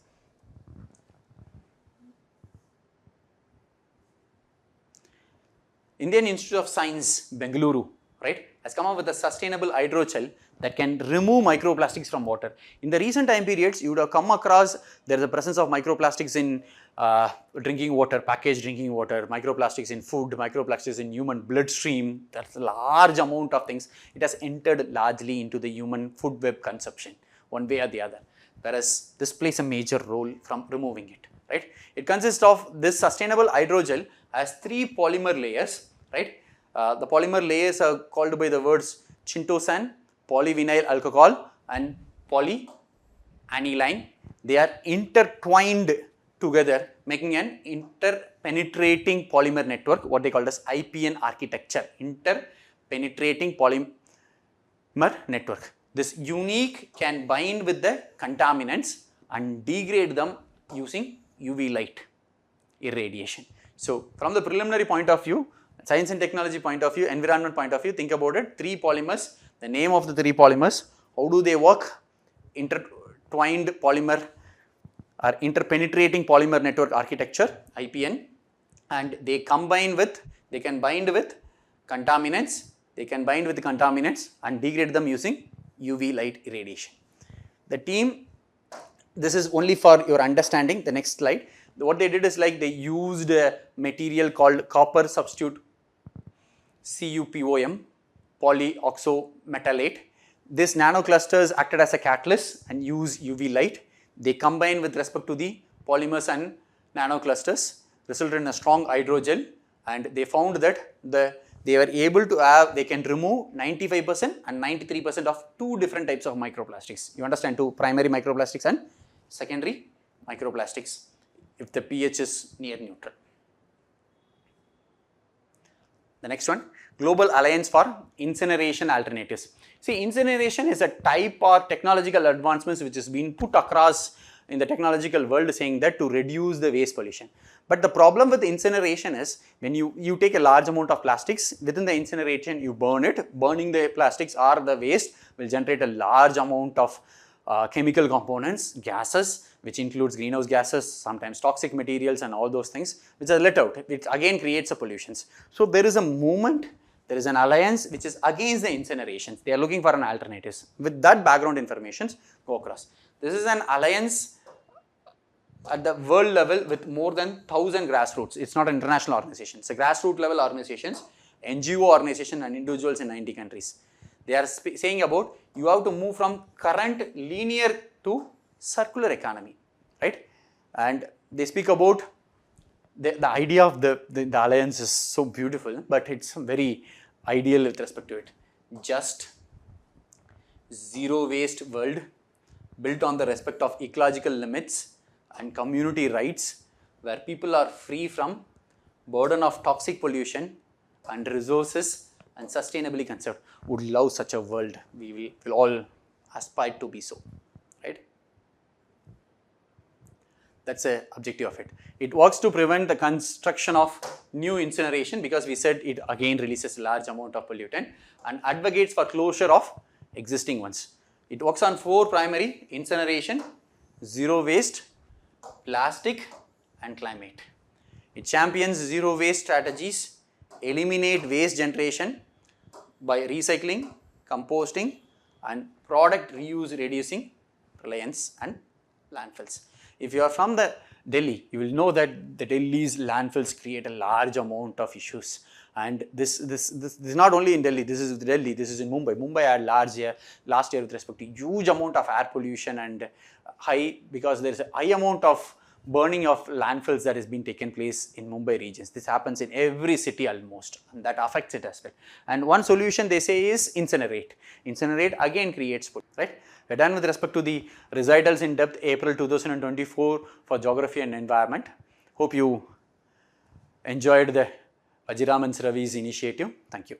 Indian Institute of Science, Bengaluru, right, has come up with a sustainable hydrogel that can remove microplastics from water. In the recent time periods, you would have come across there is a presence of microplastics in drinking water, packaged drinking water, microplastics in food, microplastics in human bloodstream. That's a large amount of things. It has entered largely into the human food web consumption. one way or the other, whereas this plays a major role from removing it, right? It consists of this sustainable hydrogel has 3 polymer layers, right? The polymer layers are called by the words chintosan, polyvinyl alcohol and polyaniline. They are intertwined together, making an interpenetrating polymer network, what they call as IPN architecture, interpenetrating polymer network. This unique can bind with the contaminants and degrade them using UV light irradiation. So, from the preliminary point of view, science and technology point of view, environment point of view, think about it, 3 polymers, the name of the 3 polymers, how do they work? Intertwined polymer or interpenetrating polymer network architecture, IPN, and they can bind with contaminants, and degrade them using UV light irradiation. The team, this is only for your understanding, the next slide. What they did is like they used a material called copper substitute CuPOM, polyoxometallate. This nanoclusters acted as a catalyst and use UV light. They combine with respect to the polymers and nanoclusters, resulted in a strong hydrogel, and they found that they were able to have, they can remove 95% and 93% of 2 different types of microplastics. You understand, 2 primary microplastics and secondary microplastics if the pH is near neutral. The next one, Global Alliance for Incineration Alternatives. See, incineration is a type or technological advancements which has been put across in the technological world, saying that to reduce the waste pollution. But the problem with incineration is when you take a large amount of plastics, within the incineration you burn it, burning the plastics or the waste will generate a large amount of chemical components, gases, which includes greenhouse gases, sometimes toxic materials and all those things which are let out, which again creates a pollutions. So there is a movement, there is an alliance which is against the incinerations. They are looking for an alternatives. With that background information, go across. This is an alliance at the world level with more than 1,000 grassroots. It's not an international organization. It's a grassroots level organizations, NGO organization and individuals in 90 countries. They are saying about you have to move from current linear to circular economy, right? And they speak about the idea of the alliance is so beautiful, but it's very ideal with respect to it. Just zero waste world built on the respect of ecological limits and community rights, where people are free from burden of toxic pollution and resources and sustainably conserved. Would love such a world. We will all aspire to be so, right? That's the objective of it. It works to prevent the construction of new incineration, because we said it again releases a large amount of pollutant, and advocates for closure of existing ones. It works on 4 primary: incineration, zero waste, plastic and climate. It champions zero waste strategies, eliminate waste generation by recycling, composting and product reuse, reducing reliance and landfills. If you are from the Delhi, you will know that the Delhi's landfills create a large amount of issues. And this is not only in Delhi, this is in Mumbai. Mumbai had last year with respect to huge amount of air pollution and high, because there is a high amount of burning of landfills that has been taken place in Mumbai regions. This happens in every city almost, and that affects it as well. And one solution they say is incinerate. Incinerate again creates pollution, right? We're done with respect to the recitals in depth April 2024 for geography and environment. Hope you enjoyed the Vajiram Ravi's initiative. Thank you.